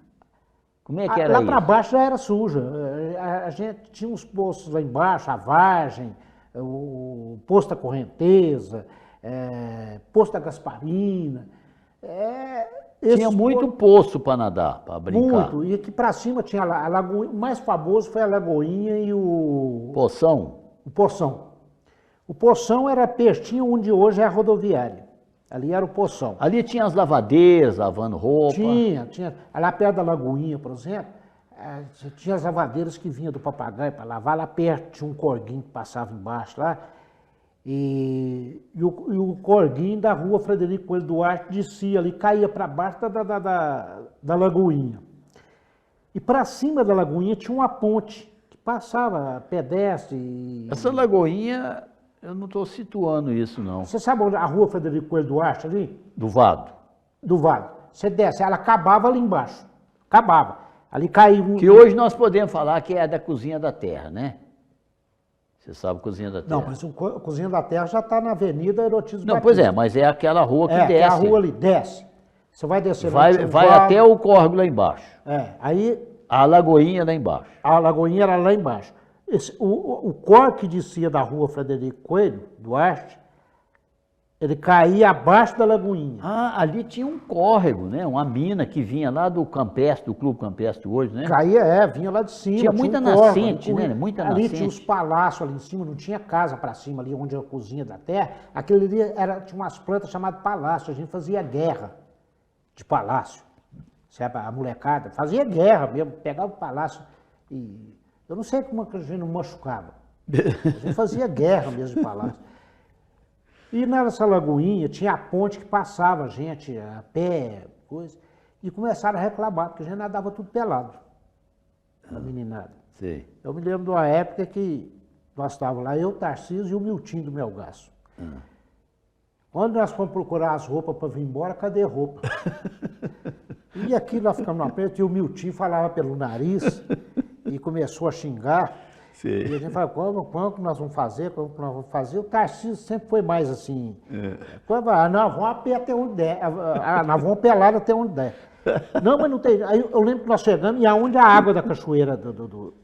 Como é que era lá isso? Lá para baixo já era suja. A gente tinha uns poços lá embaixo, a Vargem, o Poço da Correnteza, Poço da Gasparina. Tinha muito poço para nadar, para brincar. Muito. E aqui para cima tinha a Lagoinha. O mais famoso foi a Lagoinha e o... Poção? O Poção. O Poção era pertinho onde hoje é a rodoviária. Ali era o Poção. Ali tinha as lavadeiras, lavando roupa. Tinha. Lá perto da Lagoinha, por exemplo, tinha as lavadeiras que vinham do Papagaio para lavar. Lá perto tinha um corguinho que passava embaixo lá. E o corguinho da rua Frederico Coelho Duarte descia ali, caía para baixo da lagoinha. E para cima da lagoinha tinha uma ponte que passava pedestre. Essa lagoinha, eu não estou situando isso, não. Você sabe onde a rua Frederico Coelho Duarte ali? Do Vado. Do Vale. Você desce, ela acabava ali embaixo. Acabava. Ali caiu um... Que hoje nós podemos falar que é da Cozinha da Terra, né? Você sabe Cozinha da Terra. Não, mas a Cozinha da Terra já está na Avenida Erotismo Não, Batista. pois é, mas é aquela rua que desce. É a rua ali, desce. Você vai descer lá. Vai até o córrego lá embaixo. Aí... A lagoinha lá embaixo. A lagoinha era lá embaixo. O córrego que descia da rua Frederico Coelho Duarte, ele caía abaixo da lagoinha. Ah, ali tinha um córrego, né? Uma mina que vinha lá do Campestre, do Clube Campestre hoje, né? Caía, vinha lá de cima. Tinha muita córrego, nascente, né? Muita ali nascente. tinha os palácios ali em cima, não tinha casa para cima ali onde é a Cozinha da Terra. Aquele ali tinha umas plantas chamadas palácio, a gente fazia guerra de palácio. Sabe, a molecada fazia guerra mesmo, pegava o palácio e... Eu não sei como a gente não machucava. A gente fazia guerra mesmo de palácio. E nessa lagoinha tinha a ponte que passava a gente a pé, coisa, e começaram a reclamar, porque a gente nadava tudo pelado, a meninada. Sei. Eu me lembro de uma época que nós estávamos lá, eu, Tarcísio e o Miltinho do Melgaço. Quando nós fomos procurar as roupas para vir embora, cadê roupa? E aqui nós ficamos no aperto e o Miltinho falava pelo nariz e começou a xingar. Sim. E a gente falou, quando que nós vamos fazer? Como que nós vamos fazer? O Tarcísio sempre foi mais assim. Nós vamos a pé até onde der. Nós vamos pelado até onde der. Não, mas não tem. Aí eu lembro que nós chegamos e aonde a água da cachoeira,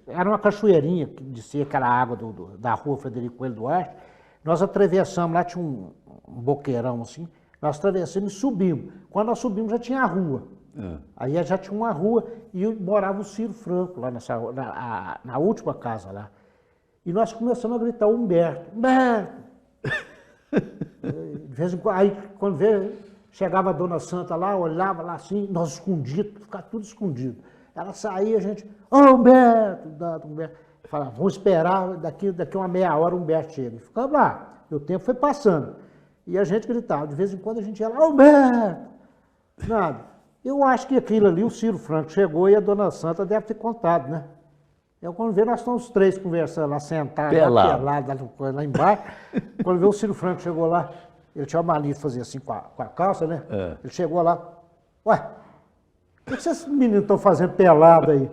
era uma cachoeirinha que dizia que era a água da rua Frederico Coelho Duarte, nós atravessamos, lá tinha um boqueirão assim, nós atravessamos e subimos. Quando nós subimos já tinha a rua. Aí já tinha uma rua e morava o Ciro Franco lá na última casa lá. E nós começamos a gritar, Humberto, Humberto! De vez em quando, aí quando chegava a Dona Santa lá, olhava lá assim, nós escondidos, ficava tudo escondido. Ela saía, a gente, Humberto! Humberto. Falava, vamos esperar, daqui uma meia hora o Humberto chega. E ficava lá, e o tempo foi passando. E a gente gritava, de vez em quando a gente ia lá, Humberto! Nada. Eu acho que aquilo ali, o Ciro Franco chegou e a Dona Santa deve ter contado, né? Eu, quando vê, nós estamos os três conversando lá, sentados, lá embaixo. Quando vê o Ciro Franco chegou lá, ele tinha uma mania de fazer assim com a calça, né? Ele chegou lá, ué, o que esses meninos estão fazendo pelado aí?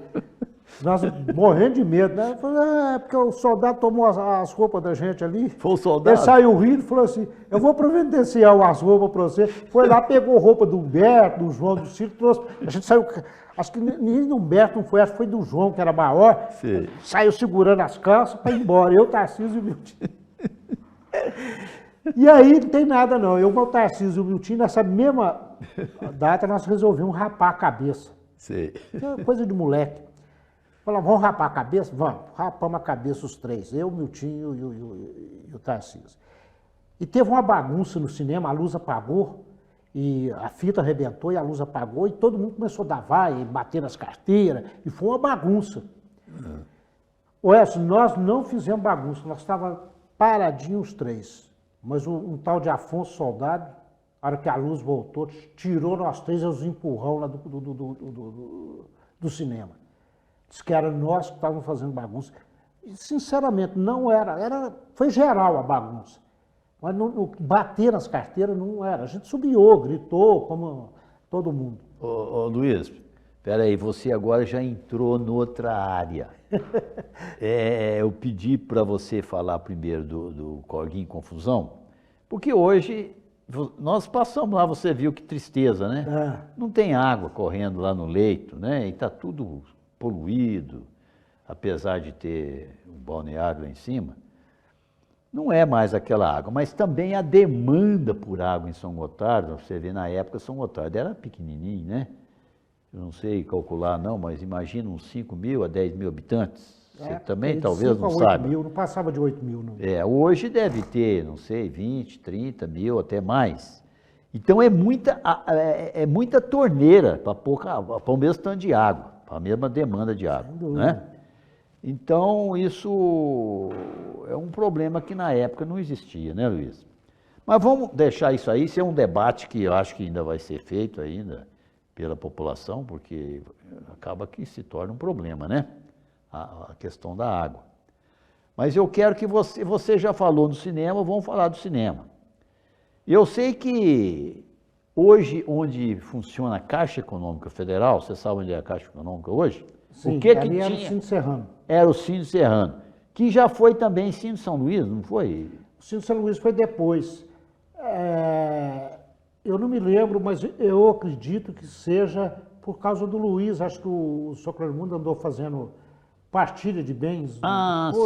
Nós morrendo de medo, né? Eu falei, porque o soldado tomou as roupas da gente ali. Foi o soldado? Ele saiu rindo e falou assim, eu vou providenciar as roupas para você. Foi lá, pegou roupa do Humberto, do João, do Ciro, trouxe. A gente saiu, acho que nem do Humberto não foi, acho que foi do João, que era maior. Sim. Saiu segurando as calças para ir embora. Eu, Tarcísio e o Miltinho. E aí não tem nada não. Eu, o Tarcísio e o Miltinho, nessa mesma data, nós resolvemos rapar a cabeça. Sim. Coisa de moleque. Falamos, vamos rapar a cabeça? Vamos, rapamos a cabeça os três, eu, o Miltinho e o Tarcísio. E teve uma bagunça no cinema, a luz apagou, e a fita arrebentou e a luz apagou, e todo mundo começou a dar vai, bater nas carteiras, e foi uma bagunça. Nós não fizemos bagunça, nós estávamos paradinhos os três, mas um tal de Afonso Soldado, na hora que a luz voltou, tirou nós três os empurrão lá do cinema. Diz que era nós que estávamos fazendo bagunça. E, sinceramente, não era. Foi geral a bagunça. Mas bater nas carteiras não era. A gente subiu, gritou, como todo mundo. Ô Luiz, espera aí, você agora já entrou noutra área. Eu pedi para você falar primeiro do Corguinho Confusão, porque hoje nós passamos lá, você viu que tristeza, né? Não tem água correndo lá no leito, né? E está tudo poluído, apesar de ter um balneário lá em cima, não é mais aquela água, mas também a demanda por água em São Gotardo, você vê na época São Gotardo era pequenininho, né? Eu não sei calcular não, mas imagina uns 5 mil a 10 mil habitantes, você também talvez não sabe. 8 mil, não passava de 8 mil. Não. Hoje deve ter, não sei, 20, 30 mil, até mais. Então é muita torneira para o mesmo tanto de água, para a mesma demanda de água, né? Então, isso é um problema que na época não existia, né, Luiz? Mas vamos deixar isso aí, isso é um debate que eu acho que ainda vai ser feito ainda pela população, porque acaba que se torna um problema, né? A questão da água. Mas eu quero que você já falou do cinema, vamos falar do cinema. Eu sei que hoje, onde funciona a Caixa Econômica Federal, você sabe onde é a Caixa Econômica hoje? Sim, o que ali tinha? era o Cine Serrano. Era o Cine Serrano, que já foi também Cine São Luís, não foi? O Cine São Luís foi depois. Eu não me lembro, mas eu acredito que seja por causa do Luiz. Acho que o Sr. Clarimundo andou fazendo partilha de bens,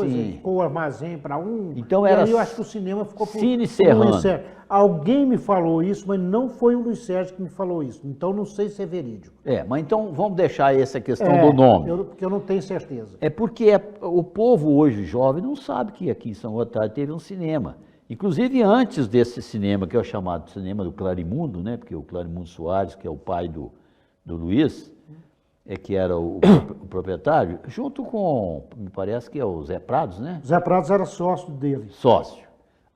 sim. ficou o armazém para um. Então e era aí eu acho que o cinema ficou por Cine Serrano. Luiz Sérgio. Alguém me falou isso, mas não foi o Luiz Sérgio que me falou isso. Então não sei se é verídico. Mas então vamos deixar essa questão do nome. Porque eu não tenho certeza. É porque o povo hoje jovem não sabe que aqui em São Gotardo teve um cinema. Inclusive antes desse cinema, que é o chamado cinema do Clarimundo, né? Porque o Clarimundo Soares, que é o pai do Luiz, que era o proprietário, junto com, me parece que é o Zé Prados, né? Zé Prados era sócio dele. Sócio.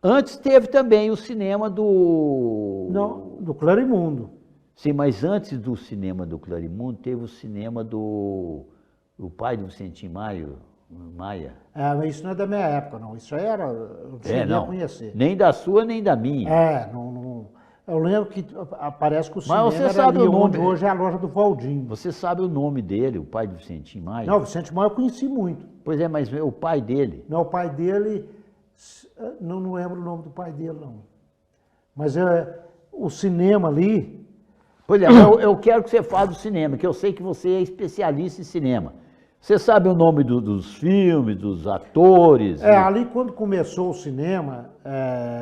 Antes teve também o cinema do... Não, do Clarimundo. Sim, mas antes do cinema do Clarimundo, teve o cinema do pai do Vicentinho Maia. Mas isso não é da minha época, não. Isso aí era... Eu cheguei a conhecer. Nem da sua, nem da minha. Não. Eu lembro que parece que o Mas cinema você era sabe ali o nome onde hoje é a loja do Valdinho. Você sabe o nome dele, o pai do Vicentinho Maia? Não, o Vicente Maia eu conheci muito. Pois é, mas o pai dele... Não, o pai dele... Não lembro o nome do pai dele, não. Mas o cinema ali... Pois é, eu quero que você fale do cinema, que eu sei que você é especialista em cinema. Você sabe o nome dos filmes, dos atores? Ali quando começou o cinema...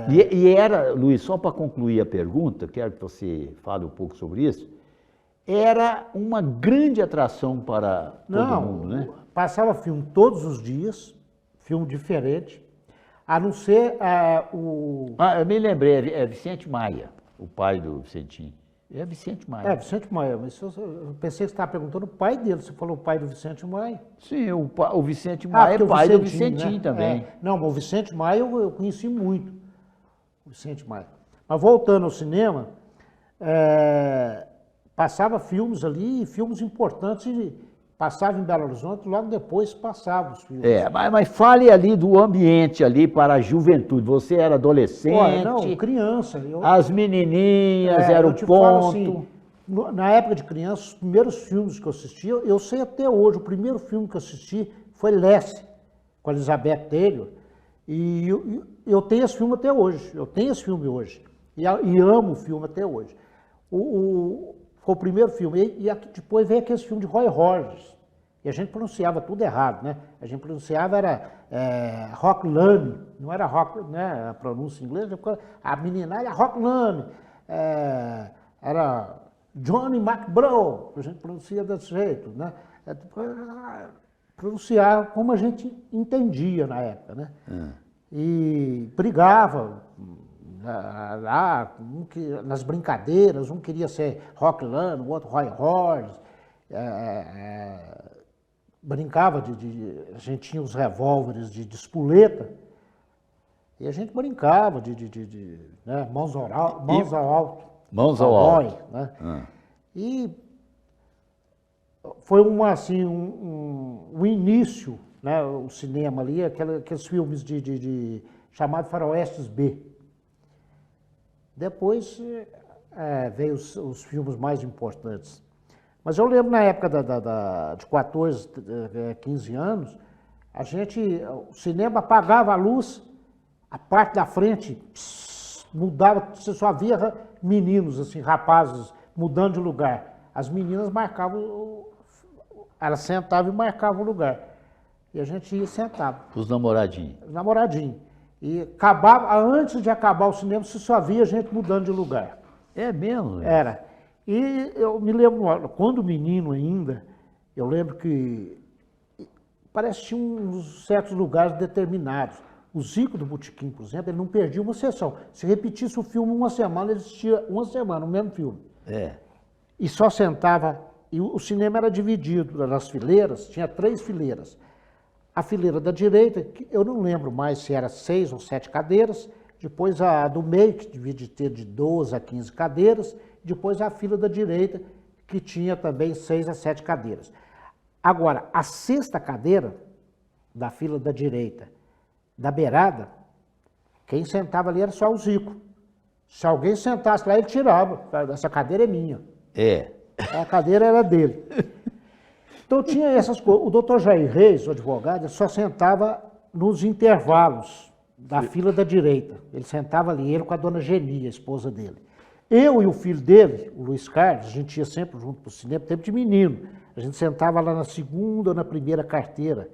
E era, Luiz, só para concluir a pergunta, quero que você fale um pouco sobre isso, era uma grande atração para todo mundo, né? Passava filme todos os dias, filme diferente, a não ser o... eu me lembrei, é Vicente Maia, o pai do Vicentinho. É Vicente Maia. Vicente Maia, mas eu pensei que você estava perguntando o pai dele, você falou o pai do Vicente Maia. Sim, o Vicente Maia é pai do Vicentinho, né? Também. Não, mas o Vicente Maia eu conheci muito, o Vicente Maia. Mas voltando ao cinema, passava filmes ali, filmes importantes, passava em Belo Horizonte, logo depois passava os filmes. Mas fale ali do ambiente ali para a juventude. Você era adolescente. Não, criança. As menininhas eram o ponto. Falo assim, na época de criança, os primeiros filmes que eu assisti, eu sei até hoje, o primeiro filme que eu assisti foi Lessie, com a Elizabeth Taylor. E eu tenho esse filme até hoje. Eu tenho esse filme hoje. E amo o filme até hoje. Foi o primeiro filme. E depois veio aquele filme de Roy Rogers. E a gente pronunciava tudo errado, né? A gente pronunciava, Rock Lane, não era Rock, né? A pronúncia inglesa, a menina era Rock Lane, era Johnny McBrough, a gente pronuncia desse jeito, né? Pronunciar como a gente entendia na época, né? E brigava lá, nas brincadeiras, um queria ser Rock Lane, o outro Roy Rogers, brincava a gente tinha os revólveres de espoleta, e a gente brincava né, mãos ao alto. Mãos ao alto. Né? E foi um início, né, o cinema ali, aqueles filmes chamados faroestes B. Depois veio os filmes mais importantes. Mas eu lembro na época de 14, 15 anos, o cinema apagava a luz, a parte da frente mudava, você só via meninos, assim, rapazes, mudando de lugar. As meninas marcavam, elas sentavam e marcavam o lugar. E a gente ia e sentava. Os namoradinhos. Os namoradinhos. E antes de acabar o cinema, você só via gente mudando de lugar. É mesmo? Era. E eu me lembro, quando menino ainda, eu lembro que parece que tinha uns certos lugares determinados. O Zico do Botequim, por exemplo, ele não perdia uma sessão. Se repetisse o filme uma semana, ele assistia uma semana, o mesmo filme. E só sentava, e o cinema era dividido nas fileiras, tinha 3 fileiras. A fileira da direita, que eu não lembro mais se era 6 ou 7 cadeiras, depois a do meio, que devia ter de 12 a 15 cadeiras, depois a fila da direita, que tinha também 6 a 7 cadeiras. Agora, a sexta cadeira da fila da direita, da beirada, quem sentava ali era só o Zico. Se alguém sentasse lá, ele tirava. Essa cadeira é minha. É. A cadeira era dele. Então tinha essas coisas. O doutor Jair Reis, o advogado, ele só sentava nos intervalos da fila da direita. Ele sentava ali, ele com a dona Geni, a esposa dele. Eu e o filho dele, o Luiz Carlos, a gente ia sempre junto para o cinema, tempo de menino. A gente sentava lá na segunda ou na primeira carteira.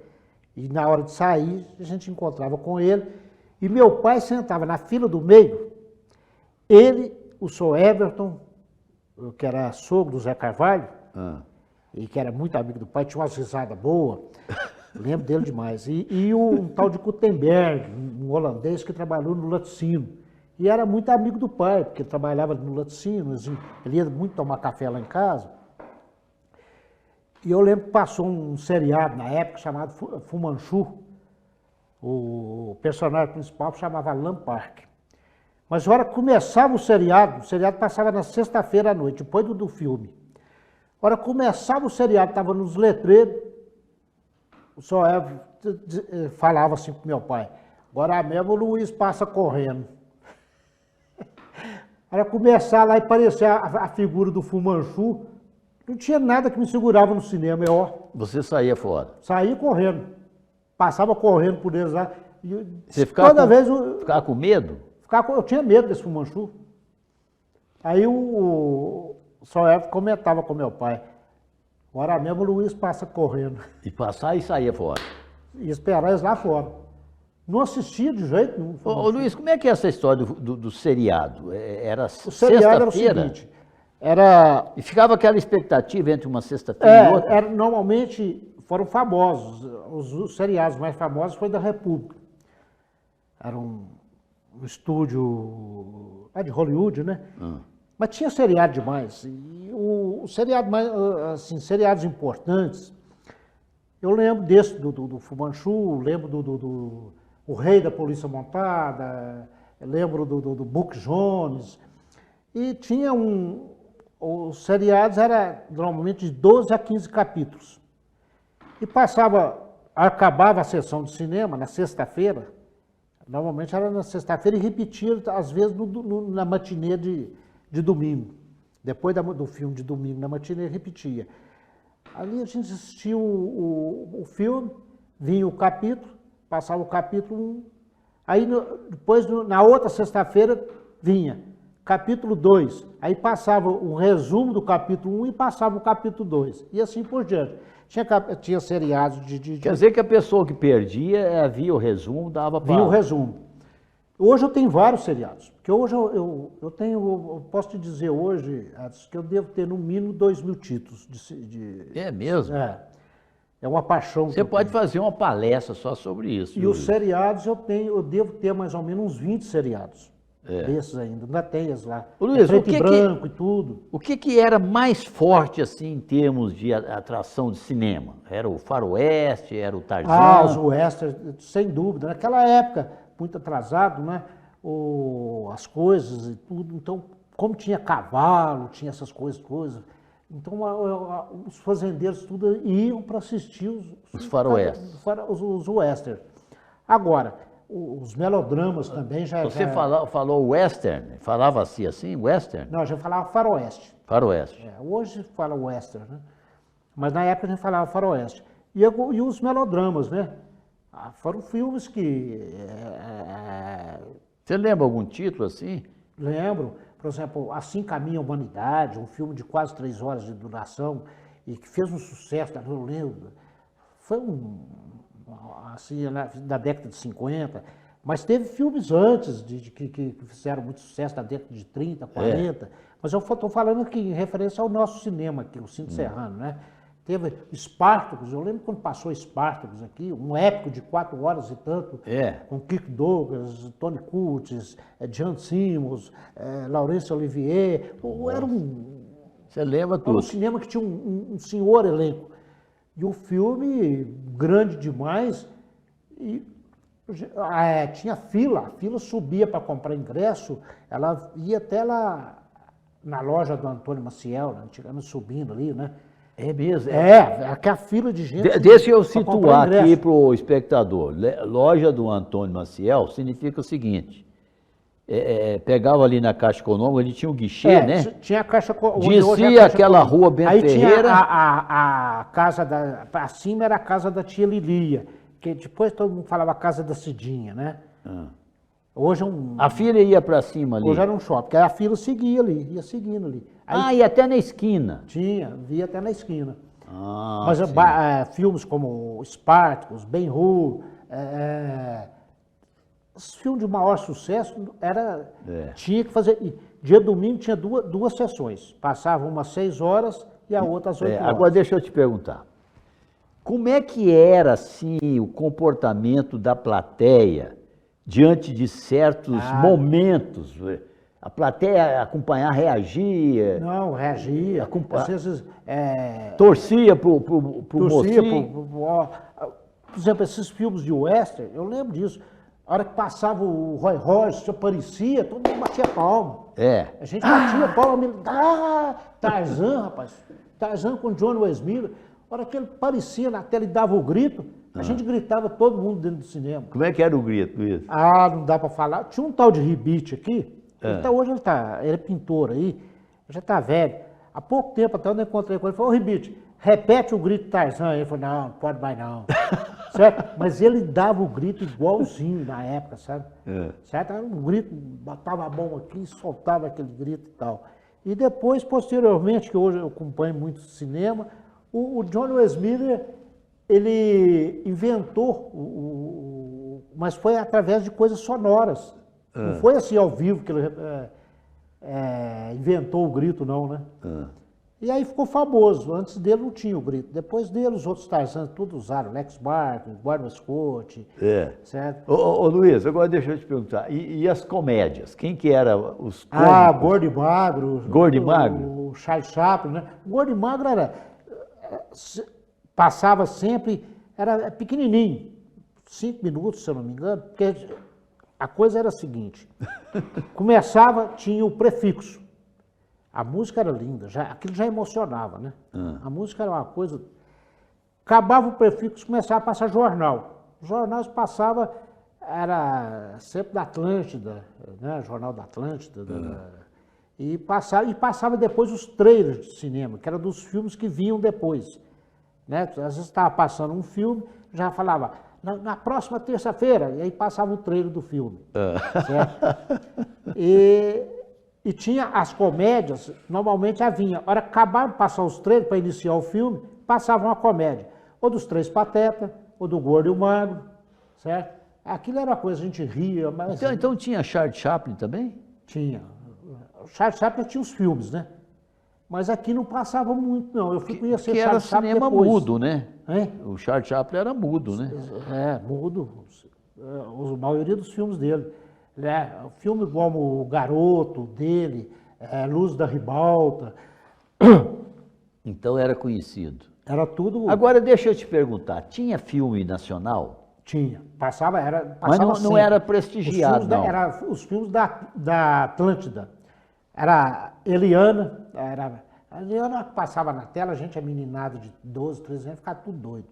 E na hora de sair, a gente encontrava com ele. E meu pai sentava na fila do meio. Ele, o Sr. Everton, que era sogro do Zé Carvalho, e que era muito amigo do pai, tinha umas risadas boas. Lembro dele demais. E um tal de Gutenberg, um holandês que trabalhou no Laticínio. E era muito amigo do pai, porque ele trabalhava no Laticínio, ele ia muito tomar café lá em casa. E eu lembro que passou um seriado na época chamado Fu Manchu. O personagem principal chamava Alan Park. Mas na hora que começava o seriado passava na sexta-feira à noite, depois do filme. Na hora que começava o seriado, estava nos letreiros, o senhor Everton falava assim pro meu pai, agora mesmo o Luiz passa correndo. Na hora que começar lá e aparecer a figura do Fu Manchu, não tinha nada que me segurava no cinema, Você saía fora? Saía correndo. Passava correndo por eles lá. Você ficava toda vez ficava com medo? Eu tinha medo desse Fu Manchu. Aí o Sr. Everton comentava com meu pai, agora mesmo o Luiz passa correndo. E passar e saía fora? E esperar eles lá fora. Não assistia de jeito nenhum. Ô Luiz, como é que é essa história do seriado? Era O seriado era o seguinte, E ficava aquela expectativa entre uma sexta-feira e outra? Normalmente foram famosos. Os seriados mais famosos foi da República. Era um estúdio de Hollywood, né? Mas tinha seriado demais. E o seriado mais, assim, seriados importantes, eu lembro desse, do Fu Manchu, lembro do O Rei da Polícia Montada, lembro do Buck Jones. E tinha os seriados eram normalmente de 12 a 15 capítulos. E acabava a sessão de cinema na sexta-feira, normalmente era na sexta-feira e repetia, às vezes, na matinê de domingo. Depois do filme de domingo, na matinê, repetia. Ali a gente assistia o filme, vinha o capítulo, passava o capítulo 1, aí depois, na outra sexta-feira, vinha capítulo 2, aí passava o resumo do capítulo 1 e passava o capítulo 2, e assim por diante. Tinha seriados Quer dizer que a pessoa que perdia via o resumo, dava para... Vinha o resumo. Hoje eu tenho vários seriados, porque hoje eu posso te dizer hoje, Adson, que eu devo ter no mínimo 2.000 títulos. É mesmo? É uma paixão. Você pode fazer uma palestra só sobre isso. E os seriados eu devo ter mais ou menos uns 20 seriados. Desses ainda tem as lá. Luiz, preto e branco e tudo. O que era mais forte, assim, em termos de atração de cinema? Era o faroeste, era o Tarzan? Os western, sem dúvida. Naquela época, muito atrasado, né? As coisas e tudo. Então, como tinha cavalo, tinha essas coisas. Então, os fazendeiros tudo iam para assistir os faroestes. Os western. Agora, os melodramas também já... Você falou western? Falava-se assim, western? Não, a gente falava faroeste. Faroeste. Hoje fala western, né? Mas na época a gente falava faroeste. E os melodramas, né? Foram filmes que... Você lembra algum título assim? Lembro. Por exemplo, Assim Caminha a Humanidade, um filme de quase 3 horas de duração e que fez um sucesso, eu lembro. Foi assim, da década de 50, mas teve filmes antes que fizeram muito sucesso na década de 30, 40, mas eu estou falando aqui em referência ao nosso cinema aqui, o Cine Serrano, né? Teve Spartacus, eu lembro quando passou Spartacus aqui, um épico de 4 horas e tanto, com Kirk Douglas, Tony Curtis, John Simmons, Laurence Olivier, era Você lembra tudo? um cinema que tinha um senhor elenco. E o filme, grande demais, e, tinha fila, a fila subia para comprar ingresso, ela ia até lá na loja do Antônio Maciel, né, antigamente subindo ali, né? É mesmo? Aquela fila de gente. Deixa eu pra situar comprar aqui ingresso. para o espectador. Loja do Antônio Maciel significa o seguinte, pegava ali na Caixa Econômica, ele tinha um guichê, né? Tinha a Caixa onde Descia hoje é a Caixa aquela Econômica. rua Bento Aí Ferreira. tinha a casa da... Pra cima era a casa da tia Lilia, que depois todo mundo falava a casa da Cidinha, né? Hoje é um... A fila ia para cima ali. Hoje era um shopping, porque aí a fila seguia ali, ia seguindo ali. Aí E até na esquina. via até na esquina. Mas Mas filmes como Spartacus, Ben-Hur, os filmes de maior sucesso tinha que fazer. Dia domingo tinha duas sessões. Passava umas 6 horas e a outra às 8 horas. Agora deixa eu te perguntar. Como é que era assim o comportamento da plateia diante de certos momentos? A plateia acompanhar, reagia? Não, reagia. Às vezes, torcia pro mocinho? Por exemplo, esses filmes de western, eu lembro disso. A hora que passava o Roy Rogers, aparecia, todo mundo batia palma. A gente batia palma. Tarzan, rapaz. Tarzan com John Wes Miller. A hora que ele aparecia na tela e dava o grito, a gente gritava todo mundo dentro do cinema. Como é que era o grito isso? Não dá para falar. Tinha um tal de Ribite aqui. Hoje ele é pintor aí, já está velho. Há pouco tempo até eu encontrei com ele, falou, Ribite, repete o grito Tarzan. Ele falou, não pode mais não. Certo? Mas ele dava o grito igualzinho na época, sabe? Certo? Era um grito, botava a mão aqui e soltava aquele grito e tal. E depois, posteriormente, que hoje eu acompanho muito cinema, o John Wes Miller, ele inventou, mas foi através de coisas sonoras. Não foi assim ao vivo que ele inventou o grito, não, né? E aí ficou famoso. Antes dele não tinha o grito. Depois dele, os outros Tarzan tudo usaram. Lex Barton, Gordon Scott. Certo? Ô Luiz, agora deixa eu te perguntar. E as comédias? Quem que era os cômicos? Gordo e Magro. Gordo e Magro? O Charles Chaplin, né? O Gordo e Magro passava sempre, era pequenininho. 5 minutos, se eu não me engano. Porque a coisa era a seguinte. Começava, tinha o prefixo. A música era linda, aquilo já emocionava, né? A música era uma coisa... Acabava o prefixo, começava a passar jornal. Os jornais passava, era sempre da Atlântida, né? Jornal da Atlântida. E passava depois os trailers de cinema, que eram dos filmes que vinham depois. Né? Às vezes estava passando um filme, já falava, na próxima terça-feira, e aí passava o trailer do filme. Certo? E tinha as comédias, normalmente vinha. A hora que acabaram de passar os trailers para iniciar o filme, passava uma comédia. Ou dos Três Patetas, ou do Gordo e o Magro, certo? Aquilo era uma coisa, a gente ria, mas... Então tinha Charles Chaplin também? Tinha. O Charles Chaplin tinha os filmes, né? Mas aqui não passava muito, não. Eu fui conhecer que Charles era Chaplin cinema depois. mudo, né? Hein? O Charles Chaplin era mudo, né? Mudo. A maioria dos filmes dele. Né? Filme como O Garoto dele, Luz da Ribalta. Então era conhecido. Era tudo... Agora deixa eu te perguntar, tinha filme nacional? Tinha. Passava Mas não era prestigiado, não. Era os filmes da Atlântida. Era Eliana, a Eliana passava na tela, a gente é meninado de 12, 13 anos, ficava tudo doido.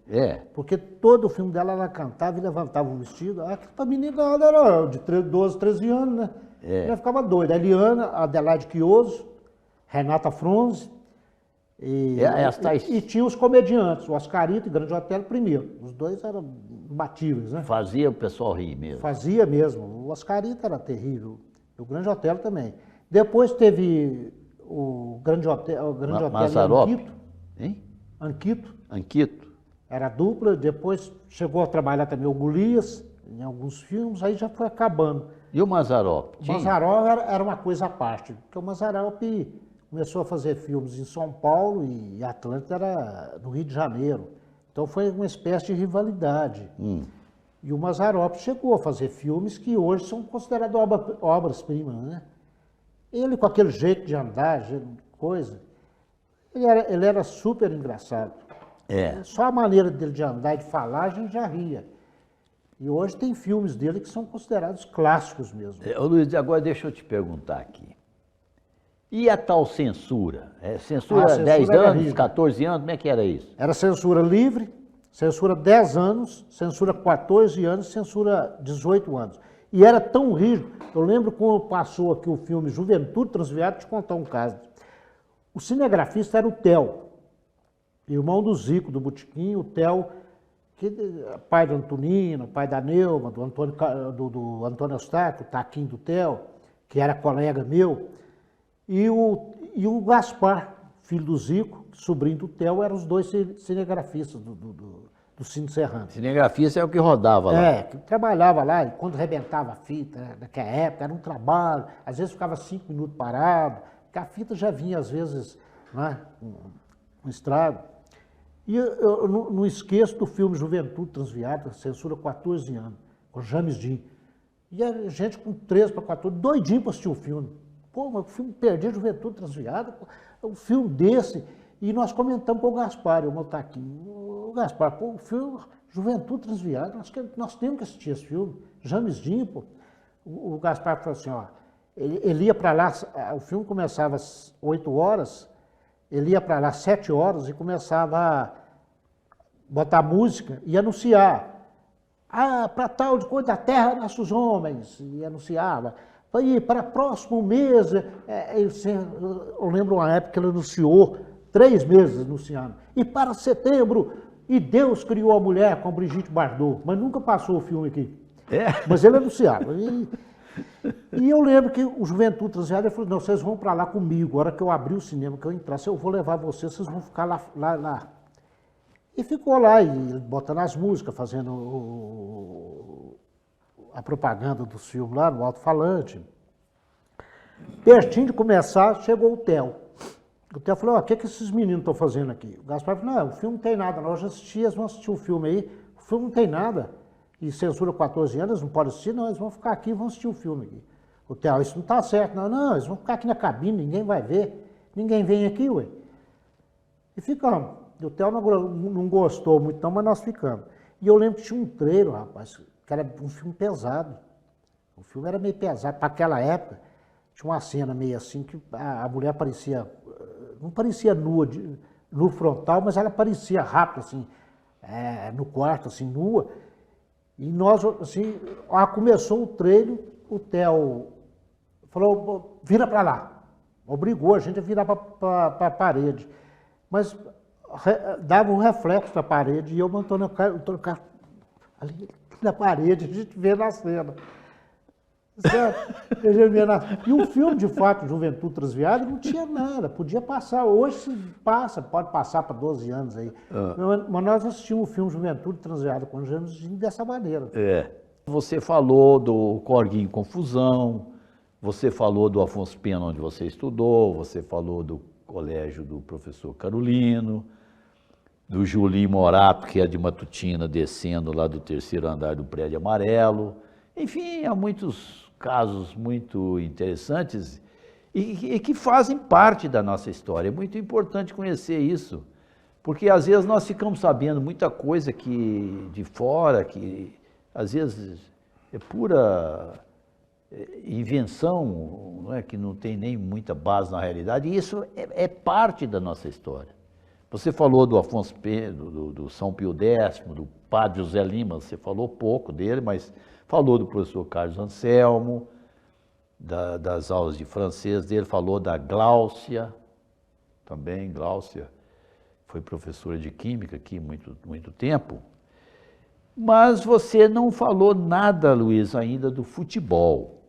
Porque todo o filme dela, ela cantava e levantava o vestido. Aquela meninada era de 12, 13 anos, né? Ela ficava doida. A Eliana, a Adelaide Quioso, Renata Fronze. E tinha os comediantes, o Oscarito e Grande Otelo primeiro. Os dois eram imbatíveis, né? Fazia o pessoal rir mesmo. Fazia mesmo. O Oscarito era terrível. E o Grande Otelo também. Depois teve o Grande Otelo Mazzaropi. Anquito. Hein? Anquito. Era dupla. Depois chegou a trabalhar também o Golias, em alguns filmes. Aí já foi acabando. E o Mazzaropi? O Mazzaropi era uma coisa à parte. Porque o Mazzaropi começou a fazer filmes em São Paulo e Atlântida era no Rio de Janeiro. Então foi uma espécie de rivalidade. E o Mazzaropi chegou a fazer filmes que hoje são considerados obras-primas, né? Ele com aquele jeito de andar, coisa, ele era super engraçado. Só a maneira dele de andar e de falar, a gente já ria. E hoje tem filmes dele que são considerados clássicos mesmo. Ô Luiz, agora deixa eu te perguntar aqui. E a tal censura? Censura Censura 10 era anos, rígida. 14 anos, como é que era isso? Era censura livre, censura 10 anos, censura 14 anos, censura 18 anos. E era tão rígido, eu lembro quando passou aqui o filme Juventude Transviada, te contar um caso. O cinegrafista era o Theo, irmão do Zico, do Botequim, o Theo, pai do Antonino, pai da Neuma, do Antônio Eustáquio, o Taquinho do Theo, que era colega meu, e o Gaspar, filho do Zico, sobrinho do Theo, eram os dois cinegrafistas do Cine Serrano. Cinegrafista é o que rodava lá. Que trabalhava lá, e quando rebentava a fita, naquela época, era um trabalho, às vezes ficava 5 minutos parado, porque a fita já vinha, às vezes, né, um estrago. E eu não esqueço do filme Juventude Transviada, censura 14 anos, com James Dean. E a gente com 13 para 14, doidinho para assistir o filme. Pô, mas o filme Perdi a Juventude Transviada, um filme desse. E nós comentamos com o Gaspar, o Motaquinho. O Gaspar, pô, o filme Juventude Transviada, nós temos que assistir esse filme. James Dean, pô. O Gaspar falou assim, ó, ele ia para lá, o filme começava às 8 horas, ele ia para lá às 7 horas e começava a botar música e anunciar. Para tal de coisa da terra nasce os homens, e anunciava. Para próximo mês, eu lembro uma época que ele anunciou, 3 meses anunciando. E para setembro, e Deus criou a mulher com Brigitte Bardot, mas nunca passou o filme aqui. Mas ele anunciava. E eu lembro que o Juventude Transviada falou, não, vocês vão para lá comigo, a hora que eu abrir o cinema, que eu entrasse, eu vou levar vocês vão ficar lá. E ficou lá, e botando as músicas, fazendo a propaganda dos filmes lá no alto-falante. Pertinho de começar, chegou o Theo. O Theo falou, o que esses meninos estão fazendo aqui? O Gaspar falou, não, o filme não tem nada, nós já assistimos, eles vão assistir o filme aí, o filme não tem nada. E censura 14 anos, eles não podem assistir, não, eles vão ficar aqui e vão assistir o filme aqui. O Theo, isso não está certo, não, eles vão ficar aqui na cabine, ninguém vai ver, ninguém vem aqui, ué. E ficamos. E o Theo não gostou muito, não, mas nós ficamos. E eu lembro que tinha um trailer, rapaz, que era um filme pesado. O filme era meio pesado. Para aquela época, tinha uma cena meio assim que a mulher parecia, não parecia nua, no frontal, mas ela parecia rápido, assim, no quarto, assim, nua. E nós, assim, começou o trailer, o Theo falou, vira para lá. Obrigou a gente a virar para a parede. Mas dava um reflexo da parede e eu montando o carro ali na parede, a gente vê na cena. Certo? E o filme, de fato, Juventude Transviada, não tinha nada, podia passar. Hoje passa, pode passar para 12 anos aí. Mas nós assistimos o filme Juventude Transviada com o James Dean dessa maneira. Você falou do Corguinho Confusão, você falou do Afonso Pena, onde você estudou, você falou do colégio do professor Carolino, do Julinho Morato, que é de Matutina, descendo lá do 3º andar do prédio amarelo. Enfim, há muitos casos muito interessantes e que fazem parte da nossa história. É muito importante conhecer isso, porque às vezes nós ficamos sabendo muita coisa que de fora, que às vezes é pura invenção, não é, que não tem nem muita base na realidade, e isso é parte da nossa história. Você falou do Afonso Pena, do São Pio X, do padre José Lima, você falou pouco dele, mas falou do professor Carlos Anselmo, das aulas de francês dele, falou da Gláucia, também. Gláucia foi professora de química aqui muito tempo. Mas você não falou nada, Luiz, ainda do futebol.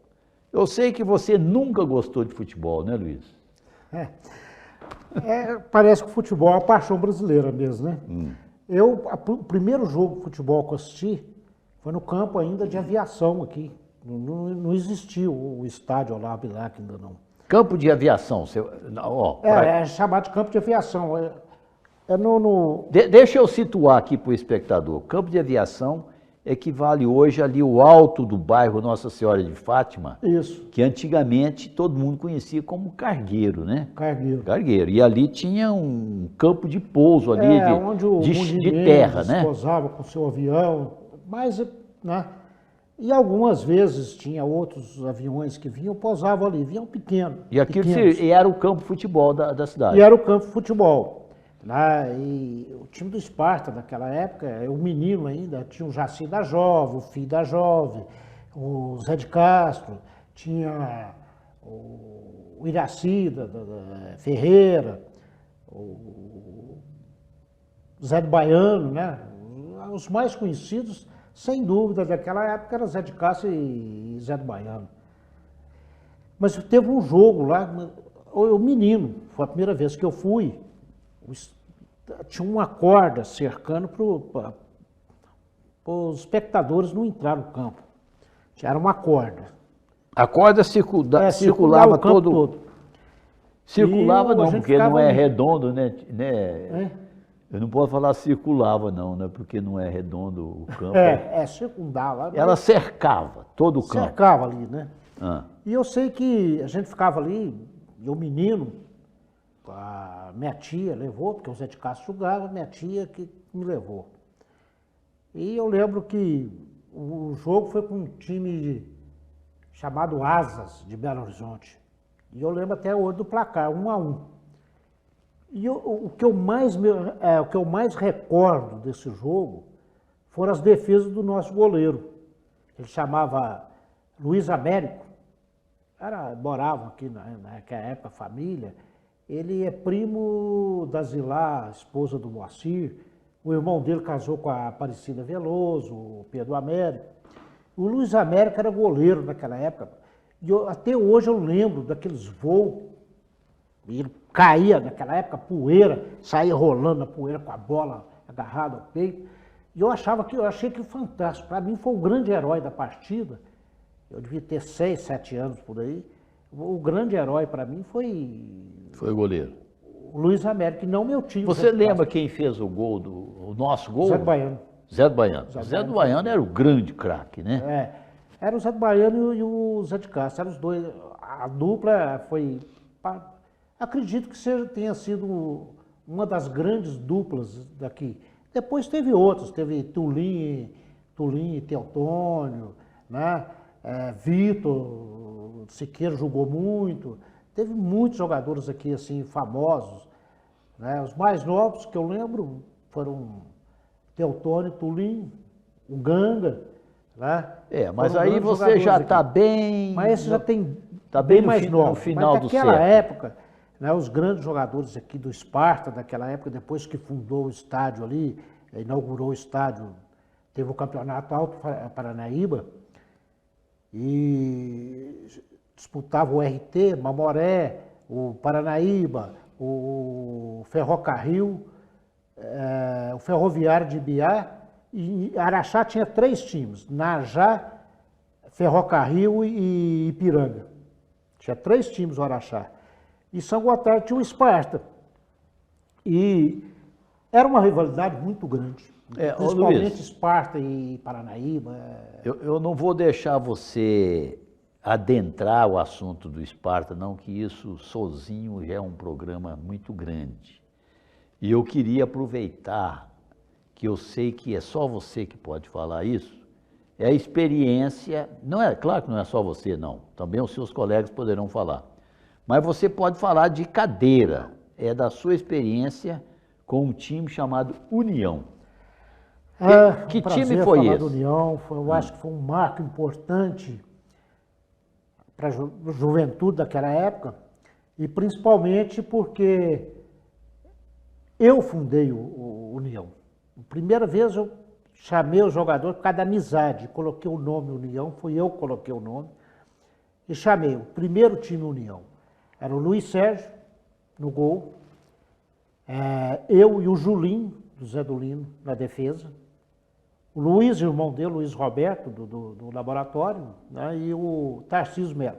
Eu sei que você nunca gostou de futebol, né, Luiz? Parece que o futebol é a paixão brasileira mesmo, né? O primeiro jogo de futebol que eu assisti foi no campo ainda de aviação aqui. Não existia o estádio Olavo Bilac ainda não. Campo de aviação? É chamado de campo de aviação. Deixa eu situar aqui para o espectador. Campo de aviação equivale hoje ali o alto do bairro Nossa Senhora de Fátima, Isso, que antigamente todo mundo conhecia como Cargueiro, né? Cargueiro. Cargueiro. E ali tinha um campo de pouso ali Onde o de terra, né? pousava com seu avião, mas, né? E algumas vezes tinha outros aviões que vinham, pousavam ali, vinham pequenos. E aquilo pequenos. era o campo de futebol da cidade. E era o campo de futebol. Né? E o time do Esparta, naquela época, o menino ainda, tinha o Jaci da Jove, o filho da Jove, o Zé de Castro, tinha o Iraci da Ferreira, o Zé de Baiano, né? Os mais conhecidos, sem dúvida, daquela época era Zé de Castro e Zé de Baiano. Mas teve um jogo lá, o menino, foi a primeira vez que eu fui, tinha uma corda cercando para os espectadores não entrar no campo. Era uma corda. A corda circulava o campo todo. Circulava não, porque não é ali. redondo, né? Eu não posso falar circulava não, né? Porque não é redondo o campo. Circundava. Ela cercava todo o campo. Cercava ali, né? Ah. E eu sei que a gente ficava ali, e o menino, a minha tia levou, porque o Zé de Castro jogava, minha tia que me levou. E eu lembro que o jogo foi com um time chamado Asas, de Belo Horizonte. E eu lembro até hoje do placar, 1-1. E o que eu mais recordo desse jogo foram as defesas do nosso goleiro. Ele chamava Luiz Américo, morava aqui naquela época, família. Ele é primo da Zilá, esposa do Moacir. O irmão dele casou com a Aparecida Veloso, o Pedro Américo. O Luiz Américo era goleiro naquela época. E até hoje eu lembro daqueles voos. Ele caía naquela época, poeira, saía rolando a poeira com a bola agarrada ao peito. E eu achei aquilo fantástico. Para mim foi o grande herói da partida. Eu devia ter 6, 7 anos por aí. O grande herói para mim foi o goleiro. O Luiz Américo, e não meu tio. Você lembra quem fez o gol, o nosso gol? Zé do Baiano. Zé do Baiano. Zé do Baiano era o grande craque, né? Era o Zé do Baiano e o Zé de Castro, eram os dois. A dupla foi... Acredito que tenha sido uma das grandes duplas daqui. Depois teve outros, teve Tulim e Teotônio, né? Vitor Siqueira jogou muito. Teve muitos jogadores aqui, assim, famosos. Né? Os mais novos que eu lembro foram Teotônio, Tulim, o Ganga. Né? Mas aí você já está bem... Mas esse já tem tá bem mais novo. No final mas do naquela século. época, né, os grandes jogadores aqui do Esparta, naquela época, depois que fundou o estádio ali, inaugurou o estádio, teve o campeonato Alto Paranaíba, e disputava o RT, Mamoré, o Paranaíba, o Ferrocarril, o Ferroviário de Ibiá, e Araxá tinha 3 times, Najá, Ferrocarril e Ipiranga. Tinha 3 times o Araxá. E São Gotardo tinha o Esparta. E era uma rivalidade muito grande. Principalmente Esparta e Paranaíba. Eu não vou deixar você adentrar o assunto do Esparta, não, que isso sozinho já é um programa muito grande. E eu queria aproveitar, que eu sei que é só você que pode falar isso, é a experiência, claro que não é só você não, também os seus colegas poderão falar, mas você pode falar de cadeira, é da sua experiência com um time chamado União. Que time foi esse? União, eu acho que foi um marco importante para a juventude daquela época, e principalmente porque eu fundei o União. A primeira vez eu chamei o jogador por causa da amizade, coloquei o nome União, fui eu que coloquei o nome, e chamei o primeiro time União. Era o Luiz Sérgio, no gol, eu e o Julinho, do Zé do Lino, na defesa, o Luiz, irmão dele, Luiz Roberto, do laboratório, né, e o Tarcísio Melo.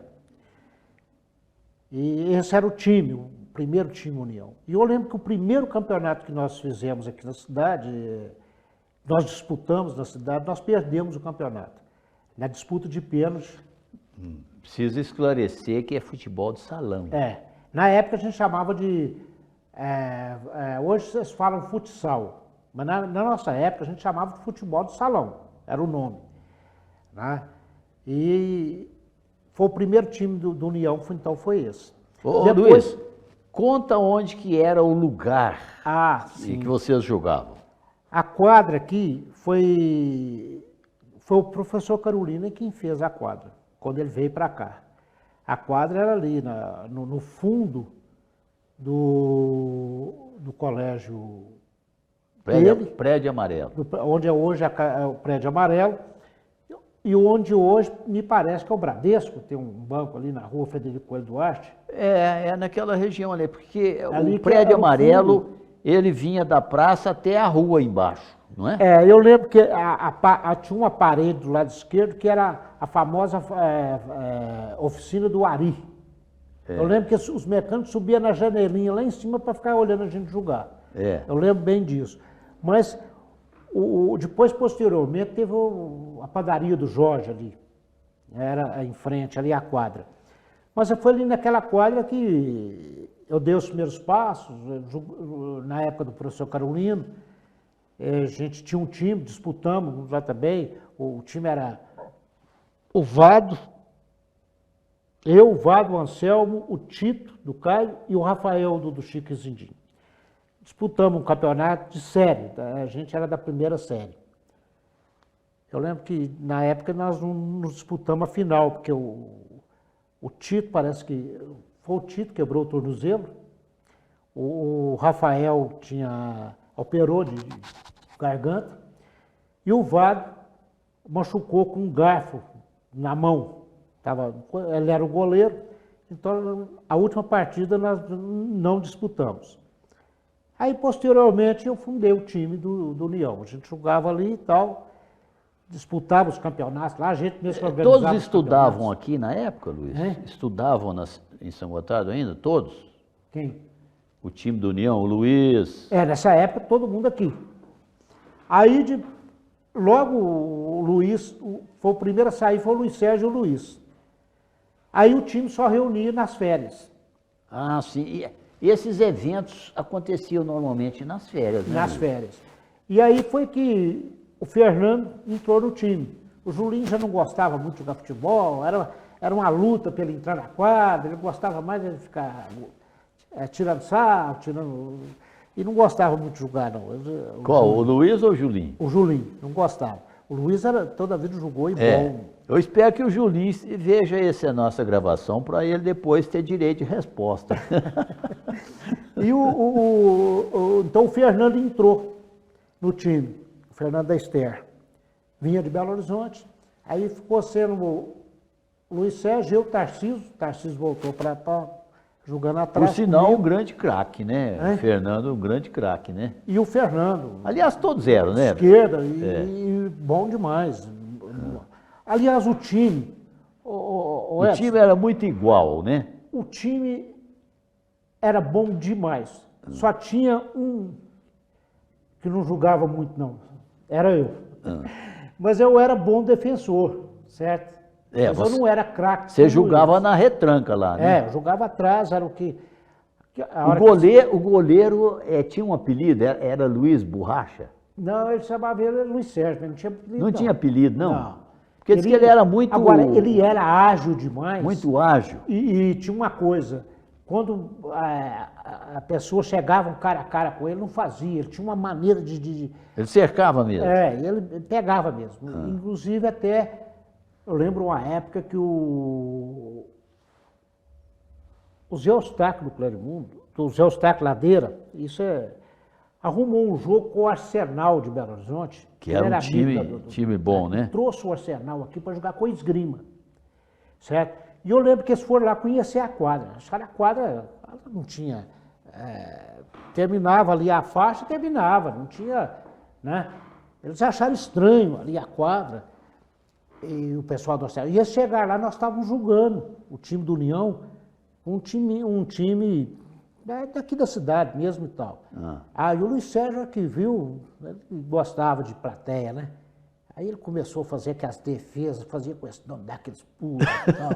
E esse era o time, o primeiro time União. E eu lembro que o primeiro campeonato que nós fizemos aqui na cidade, nós disputamos na cidade, nós perdemos o campeonato. Na disputa de pênalti. Preciso esclarecer que é futebol de salão. Na época a gente chamava de... hoje vocês falam futsal, mas na nossa época a gente chamava de futebol de salão, era o nome. Né? E foi o primeiro time do União, então foi esse. Ô, Luiz, conta onde que era o lugar em que vocês jogavam. A quadra aqui foi o professor Carolina quem fez a quadra, quando ele veio para cá. A quadra era ali, no fundo do colégio Prédio Amarelo. Onde é hoje o Prédio Amarelo, e onde hoje me parece que é o Bradesco, tem um banco ali na rua Frederico Coelho Duarte. É naquela região ali, porque ali o Prédio Amarelo, ele vinha da praça até a rua embaixo, não é? Eu lembro que tinha uma parede do lado esquerdo que era a famosa oficina do Ari. Eu lembro que os mecânicos subiam na janelinha lá em cima para ficar olhando a gente jogar. Eu lembro bem disso. Mas depois, posteriormente, teve a padaria do Jorge ali. Era em frente, ali a quadra. Mas foi ali naquela quadra que eu dei os primeiros passos, na época do professor Carolino. A gente tinha um time, disputamos lá também. O time era o Vado, eu, o Vado, o Anselmo, o Tito, do Caio, e o Rafael, do Chico e Zindinho. Disputamos um campeonato de série, a gente era da primeira série. Eu lembro que na época nós não disputamos a final, porque o Tito, parece que foi o Tito que quebrou o tornozelo, o Rafael operou de garganta, e o Vado machucou com um garfo na mão. Ele era o goleiro, então a última partida nós não disputamos. Aí, posteriormente, eu fundei o time do União. A gente jogava ali e tal, disputava os campeonatos lá, a gente mesmo organizava. Todos estudavam aqui na época, Luiz? Estudavam em São Gotardo ainda, todos? Quem? O time do União, o Luiz? Nessa época, todo mundo aqui. Aí, logo, o Luiz, foi o primeiro a sair, foi o Luiz Sérgio e o Luiz. Aí o time só reunia nas férias. Ah, sim. E esses eventos aconteciam normalmente nas férias, né? Nas férias. E aí foi que o Fernando entrou no time. O Julinho já não gostava muito de jogar futebol, era uma luta para ele entrar na quadra, ele gostava mais de ficar tirando sarro, e não gostava muito de jogar, não. Qual, o Luiz ou o Julinho? O Julinho, não gostava. O Luiz toda a vida jogou e bom. Eu espero que o Julinho veja essa nossa gravação para ele depois ter direito de resposta. E então o Fernando entrou no time, o Fernando da Ester. Vinha de Belo Horizonte, aí ficou sendo o Luiz Sérgio e o Tarcísio voltou para jogando atrás. Por sinal, um grande craque, né? Fernando, um grande craque, né? E o Fernando. Aliás, todos eram, né? Esquerda, e bom demais. Aliás, o time... O time era muito igual, né? O time era bom demais. Só tinha um que não jogava muito, não. Era eu. Mas eu era bom defensor, certo? Mas eu não era craque. Você jogava na retranca lá, né? Eu jogava atrás, era o que... O goleiro tinha um apelido, era Luiz Borracha? Não, ele chamava ele Luiz Sérgio, não tinha apelido. Não tinha apelido, não? Não. Porque diz que ele era muito... Agora, ele era ágil demais. Muito ágil. E tinha uma coisa, quando a pessoa chegava um cara a cara com ele, não fazia, ele tinha uma maneira de... Ele cercava mesmo? Ele pegava mesmo. Inclusive até, eu lembro uma época que o Zé Eustáquio do Clarimundo, o Zé Eustáquio Ladeira, arrumou um jogo com o Arsenal de Belo Horizonte. Que era um time bom, né? Trouxe o Arsenal aqui para jogar com esgrima, certo? E eu lembro que eles foram lá conhecer a quadra. Acharam a quadra, não tinha... terminava ali a faixa, terminava, não tinha... né? Eles acharam estranho ali a quadra, e o pessoal do Arsenal. Ia chegar lá, nós estávamos jogando, o time do União, um time daqui da cidade mesmo e tal. Aí o Luiz Sérgio que viu, ele gostava de plateia, né? Aí ele começou a fazer aquelas defesas, fazia questão de dar aqueles pulos e tal.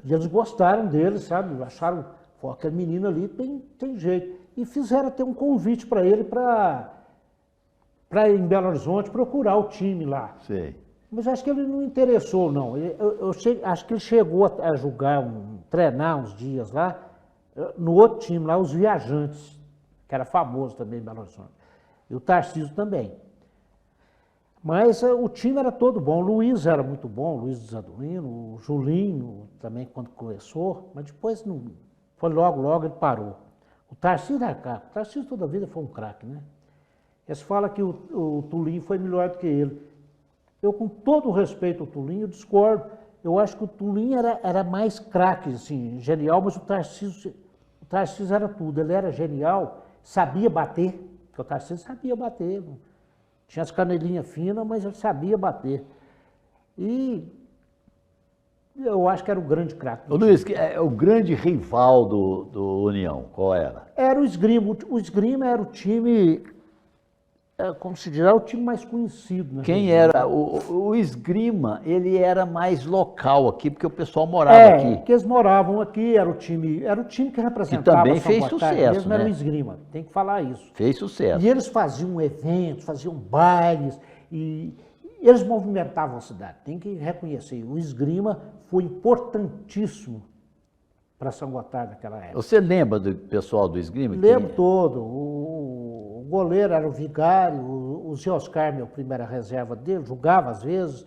E eles gostaram dele, sabe? Acharam, pô, aquele menino ali tem jeito. E fizeram até um convite para ele para ir em Belo Horizonte procurar o time lá. Sei. Mas acho que ele não interessou, não. Acho que ele chegou a jogar, treinar uns dias lá, no outro time lá, os Viajantes, que era famoso também em Belo Horizonte. E o Tarcísio também. Mas o time era todo bom. O Luiz era muito bom, o Luiz Zadolino, o Julinho também, quando começou, mas depois não. Foi logo ele parou. O Tarcísio era craque. O Tarcísio toda a vida foi um craque, né? Eles falam que o Tulinho foi melhor do que ele. Eu, com todo o respeito ao Tulinho, eu discordo. Eu acho que o Tulinho era mais craque, assim, genial, mas o Tarcísio era tudo. Ele era genial, sabia bater, porque o Tarcísio sabia bater. Tinha as canelinhas finas, mas ele sabia bater. E eu acho que era o grande craque. Ô Luiz, o grande rival do União, qual era? Era o Esgrima. O Esgrima era o time, como se diz, era o time mais conhecido. Né? Quem era? O Esgrima, ele era mais local aqui, porque o pessoal morava aqui. Porque eles moravam aqui, era o time que representava. E também São fez Gotardo, sucesso, mesmo né? era o Esgrima, tem que falar isso. Fez sucesso. E eles faziam eventos, faziam bailes, e eles movimentavam a cidade, tem que reconhecer. O Esgrima foi importantíssimo para São Gotardo naquela época. Você lembra do pessoal do Esgrima? Lembro todo. O goleiro era o Vigário, o Zé Oscar, meu primeira reserva dele, jogava às vezes,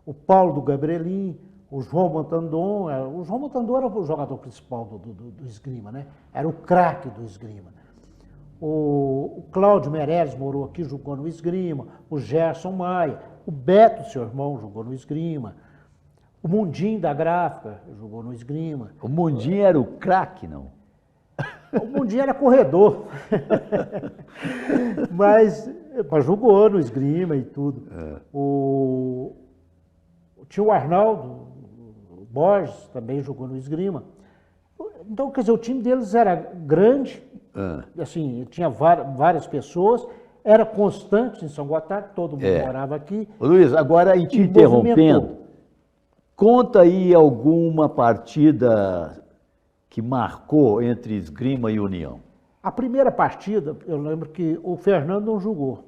o Paulo do Gabrielim, o João Montandon. O João Montandon era o jogador principal do Esgrima, né? Era o craque do Esgrima. O Cláudio Meirelles morou aqui, jogou no Esgrima, o Gerson Maia, o Beto, seu irmão, jogou no Esgrima, o Mundinho da Gráfica jogou no Esgrima. O Mundinho era o craque, não? O Mundinho era corredor, mas jogou no Esgrima e tudo. Tinha o Arnaldo Borges, também jogou no Esgrima. Então, quer dizer, o time deles era grande, assim, tinha várias pessoas, era constante em São Gotardo, todo mundo morava aqui. Ô, Luiz, agora em te interrompendo, conta aí alguma partida que marcou entre Esgrima e União. A primeira partida, eu lembro que o Fernando não jogou.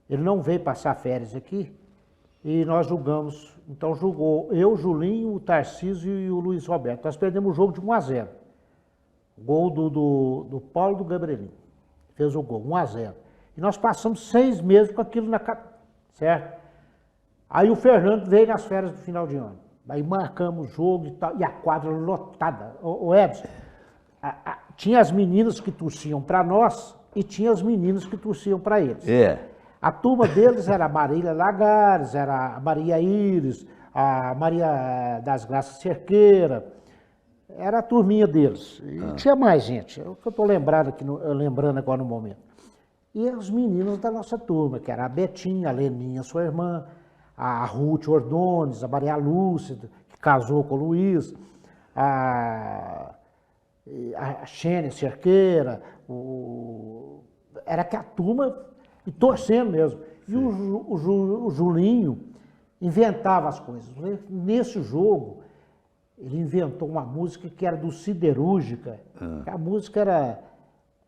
Ele não veio passar férias aqui e nós jogamos. Então jogou eu, Julinho, o Tarcísio e o Luiz Roberto. Nós perdemos o jogo de 1-0. Gol do Paulo do Gabrielim. Fez o gol, 1-0. E nós passamos 6 meses com aquilo na cabeça, certo? Aí o Fernando veio nas férias do final de ano. Aí marcamos o jogo e tal, e a quadra lotada. O Edson, tinha as meninas que torciam para nós e tinha as meninas que torciam para eles. A turma deles era a Marília Lagares, era a Maria Íris, a Maria das Graças Cerqueira, era a turminha deles. E tinha mais gente, é o que eu estou lembrando agora no momento. E os meninos da nossa turma, que era a Betinha, a Leninha, sua irmã, a Ruth Ordones, a Maria Lúcia, que casou com o Luiz, a Xênia Cerqueira, era que a turma, e torcendo mesmo. E o Julinho inventava as coisas. Nesse jogo, ele inventou uma música que era do Siderúrgica. A música era: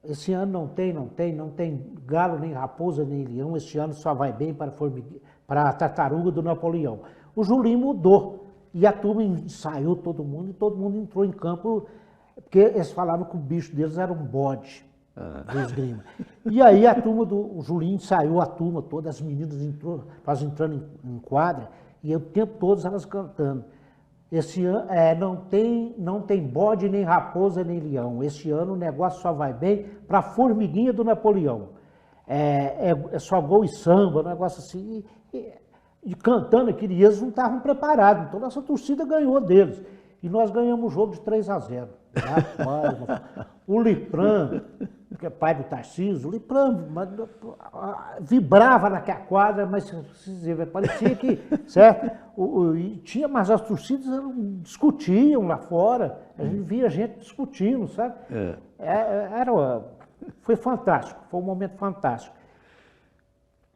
esse ano não tem galo, nem raposa, nem leão, este ano só vai bem para a tartaruga do Napoleão. O Julinho mudou, e a turma ensaiou todo mundo, e todo mundo entrou em campo, porque eles falavam que o bicho deles era um bode do Esgrima. E aí a turma o Julinho ensaiou a turma toda, as meninas nós entrando em quadra, e o tempo todo elas cantando. Esse ano não tem bode, nem raposa, nem leão. Este ano o negócio só vai bem para a formiguinha do Napoleão. É só gol e samba, um negócio assim. E cantando aquilo, e eles não estavam preparados. Então nossa torcida ganhou deles. E nós ganhamos o jogo de 3-0. O Lipran, que é pai do Tarcísio, o Lipran vibrava naquela quadra, mas parecia que, certo? E tinha, mas as torcidas discutiam lá fora, a gente via gente discutindo, sabe? Foi fantástico, foi um momento fantástico.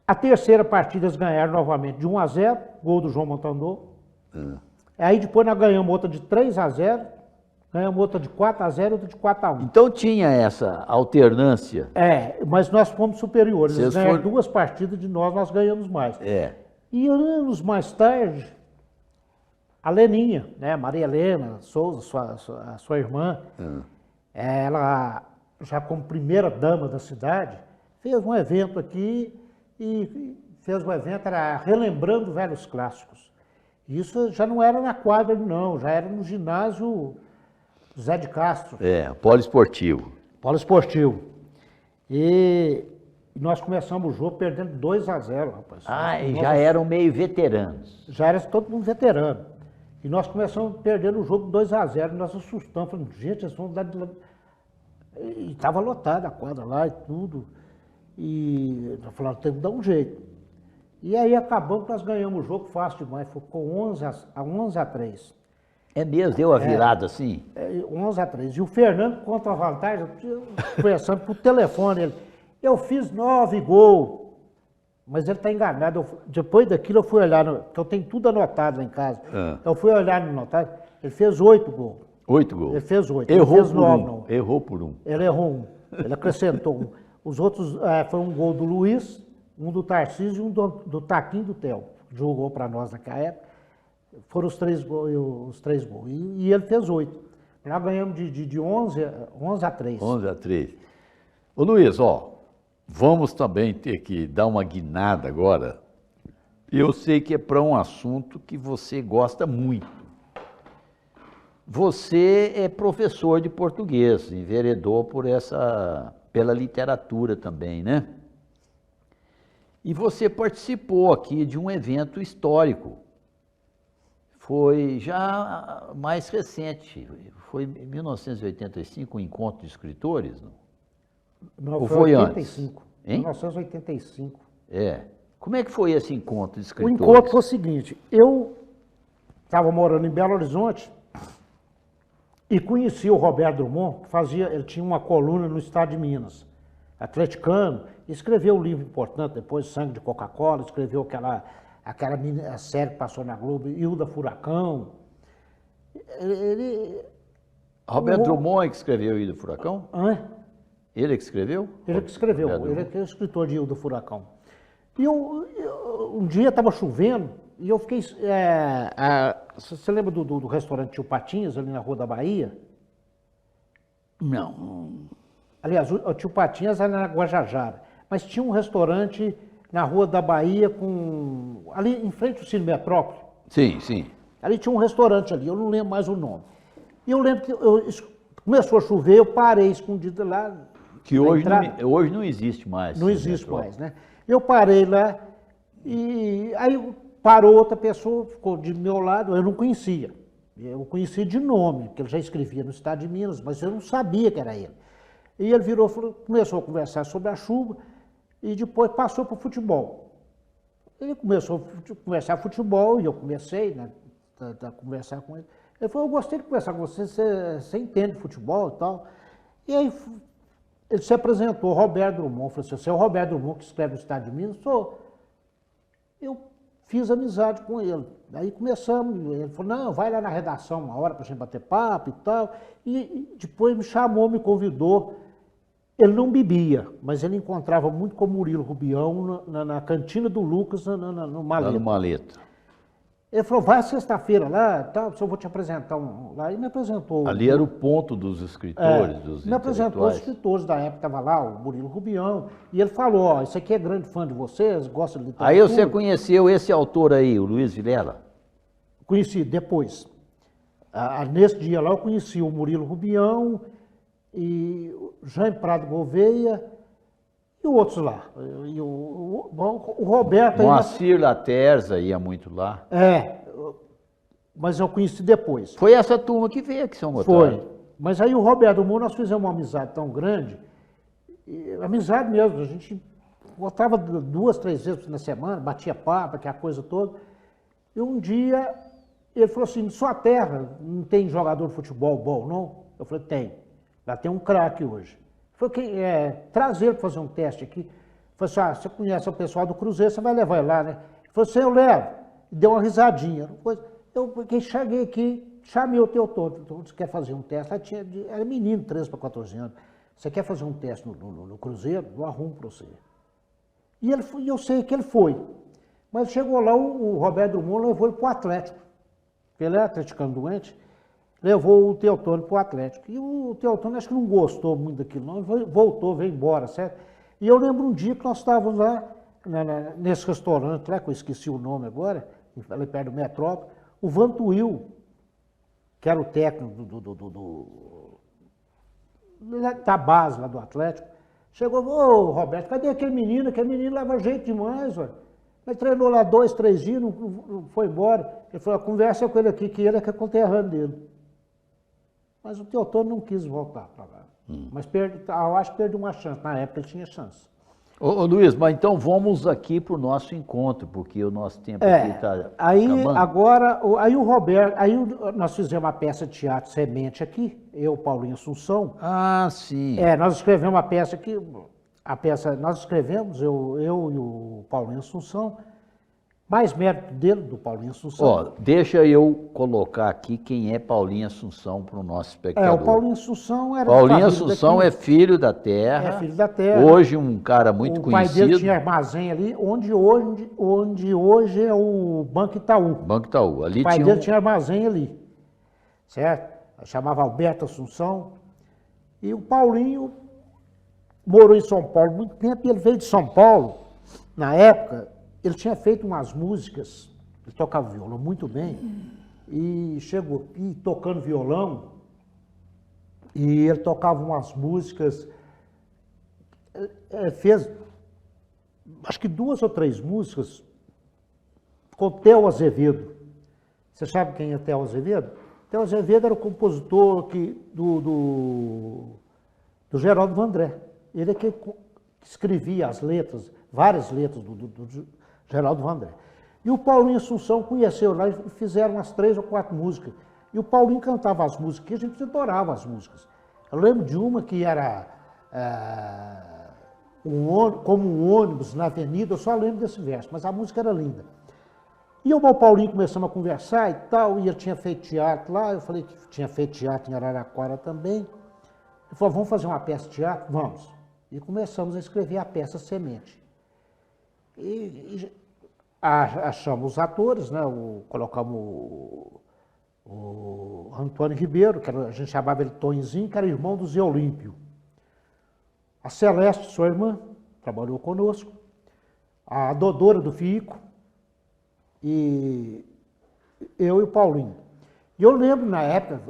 A terceira partida eles ganharam novamente de 1-0, gol do João Montandô. Aí depois nós ganhamos outra de 3-0, ganhamos outra de 4-0 e outra de 4-1. Então tinha essa alternância. Mas nós fomos superiores. Eles ganharam foram... 2 partidas de nós ganhamos mais. E anos mais tarde, a Leninha, né, Maria Helena Souza, sua irmã, ela, já como primeira dama da cidade, fez um evento aqui e fez um evento, era relembrando velhos clássicos. Isso já não era na quadra, não, já era no ginásio José de Castro. Poliesportivo. Poliesportivo. E nós começamos o jogo perdendo 2-0, rapaz. E já eram meio veteranos. Já era todo mundo veterano. E nós começamos perdendo o jogo 2-0, nós assustamos, falando, gente, eles vão dar de lá. E estava lotada a quadra lá e tudo. E nós falamos, tem que dar um jeito. E aí acabamos que nós ganhamos o jogo fácil demais, ficou 11-3. É mesmo, deu a virada assim? 11-3. E o Fernando conta a vantagem, conversando por telefone, eu fiz 9 gols, mas ele está enganado. Depois daquilo eu fui olhar, porque eu tenho tudo anotado lá em casa. Eu fui olhar no anotado, ele fez 8 gols. 8 gols? Ele fez 8. Errou ele fez por 9, um. não. Errou por um. Ele errou um. Ele acrescentou um. Os outros, foi um gol do Luiz, um do Tarcísio e um do Taquinho do Theo, que jogou para nós naquela época. Foram os 3 gols. E ele fez 8. Nós ganhamos de 11-3. 11-3. Ô Luiz, vamos também ter que dar uma guinada agora. Eu sei que é para um assunto que você gosta muito. Você é professor de português, enveredou pela literatura também, né? E você participou aqui de um evento histórico. Foi já mais recente, foi em 1985, um encontro de escritores, não? Não, ou foi 85? Hein? 1985. Como é que foi esse encontro de escritores? O encontro foi o seguinte, eu estava morando em Belo Horizonte e conheci o Roberto Drummond, ele tinha uma coluna no Estado de Minas, atleticano, escreveu um livro importante, depois Sangue de Coca-Cola, escreveu aquela série que passou na Globo, Hilda Furacão. Roberto Drummond é que escreveu Hilda Furacão? Ele é que escreveu? Ele que escreveu, ele é o escritor de Hilda Furacão. E um dia estava chovendo e eu fiquei... você lembra do restaurante Tio Patinhas, ali na Rua da Bahia? Não. Aliás, o Tio Patinhas era na Guajajara, mas tinha um restaurante na Rua da Bahia, ali em frente ao Cine Metrópole. Sim, sim. Ali tinha um restaurante ali, eu não lembro mais o nome. E eu lembro que começou a chover, eu parei escondido lá. Que hoje não existe mais. Não existe mais, né? Eu parei lá e aí parou outra pessoa, ficou de meu lado, eu não conhecia. Eu conhecia de nome, porque ele já escrevia no Estado de Minas, mas eu não sabia que era ele. E ele virou, começou a conversar sobre a chuva e depois passou para o futebol. Ele começou a conversar futebol e eu comecei, né, a conversar com ele. Ele falou, eu gostei de conversar com você, você entende futebol e tal. E aí ele se apresentou, Roberto Drummond, falou assim, você é o Roberto Drummond que escreve no Estado de Minas? Sou. Eu fiz amizade com ele. Aí começamos, ele falou, não, vai lá na redação uma hora para a gente bater papo e tal. E depois me chamou, me convidou. Ele não bebia, mas ele encontrava muito com o Murilo Rubião na cantina do Lucas, no Maleta. Lá no Maleta. Ele falou, vai sexta-feira lá, tá, eu vou te apresentar lá. E me apresentou. Ali era o ponto dos escritores, dos me apresentou os escritores da época, estava lá, o Murilo Rubião, e ele falou, ó, esse aqui é grande fã de vocês, gosta de literatura. Aí você conheceu esse autor aí, o Luiz Vilela? Conheci, depois. Nesse dia lá eu conheci o Murilo Rubião, e o Jaime Prado Gouveia, e outros lá. E o Roberto... Moacir Laterza ia muito lá. Mas eu conheci depois. Foi essa turma que veio aqui em São Gotardo. Foi. Mas aí o Roberto Drummond, nós fizemos uma amizade tão grande, amizade mesmo, a gente voltava 2, 3 vezes na semana, batia papo, aquela coisa toda. E um dia ele falou assim, sua terra não tem jogador de futebol bom, não? Eu falei, tem. Já tem um craque hoje. Ele falou, traz ele para fazer um teste aqui. Eu falei assim, você conhece o pessoal do Cruzeiro, você vai levar ele lá, né? Ele falou assim, eu levo. E deu uma risadinha. Eu cheguei aqui, chamei o Teotônio. Então, você quer fazer um teste? Era menino, 13 para 14 anos. Você quer fazer um teste no Cruzeiro? Eu arrumo para você. E eu sei que ele foi. Mas chegou lá, o Roberto Drummond levou ele para o Atlético. Ele é atleticano doente, levou o Teotônio para o Atlético. E o Teotônio acho que não gostou muito daquilo, não, voltou, veio embora, certo? E eu lembro um dia que nós estávamos lá, nesse restaurante lá, que eu esqueci o nome agora, ali perto do Metrópole, o Vantuil, que era o técnico da base lá do Atlético, chegou, ô Roberto, cadê aquele menino? Aquele menino leva jeito demais, ué. Mas treinou lá 2, 3 dias, não foi embora. Ele falou, conversa com ele aqui, que ele é que é conterrâneo dele. Mas o Teotônio não quis voltar para lá. Mas eu acho que perdeu uma chance. Na época ele tinha chance. Ô Luiz, mas então vamos aqui para o nosso encontro, porque o nosso tempo aqui está acabando. Agora, aí o Roberto, nós fizemos uma peça de teatro Semente aqui, eu, Paulinho Assunção. Ah, sim. Nós escrevemos uma peça aqui, nós escrevemos, eu e o Paulinho Assunção, mais mérito dele, do Paulinho Assunção. Ó, deixa eu colocar aqui quem é Paulinho Assunção para o nosso espectador. O Paulinho Assunção era Paulinho Assunção é filho da terra. É filho da terra. Hoje um cara muito conhecido. O pai dele tinha armazém ali, onde hoje é o Banco Itaú. Banco Itaú. Ali o pai dele tinha armazém ali, certo? Chamava Alberto Assunção. E o Paulinho morou em São Paulo muito tempo, e ele veio de São Paulo, na época, ele tinha feito umas músicas, ele tocava violão muito bem, e chegou aqui tocando violão, e ele tocava umas músicas, fez, acho que 2 ou 3 músicas, com Theo Azevedo. Você sabe quem é Theo Azevedo? Theo Azevedo era o compositor do Geraldo Vandré. Ele é que escrevia as letras, várias letras do Geraldo Vandré. E o Paulinho Assunção conheceu lá e fizeram umas 3 ou 4 músicas. E o Paulinho cantava as músicas, que a gente adorava as músicas. Eu lembro de uma que era como um ônibus na avenida, eu só lembro desse verso, mas a música era linda. E eu e o Paulinho começamos a conversar e tal, e ele tinha feito teatro lá, eu falei que tinha feito teatro em Araraquara também. Ele falou, vamos fazer uma peça de teatro? Vamos. E começamos a escrever a peça Semente. E achamos os atores, né? Colocamos o Antônio Ribeiro, que a gente chamava ele Tonzinho, que era irmão do Zé Olímpio. A Celeste, sua irmã, trabalhou conosco. A Dodora do Fico. E eu e o Paulinho. E eu lembro na época,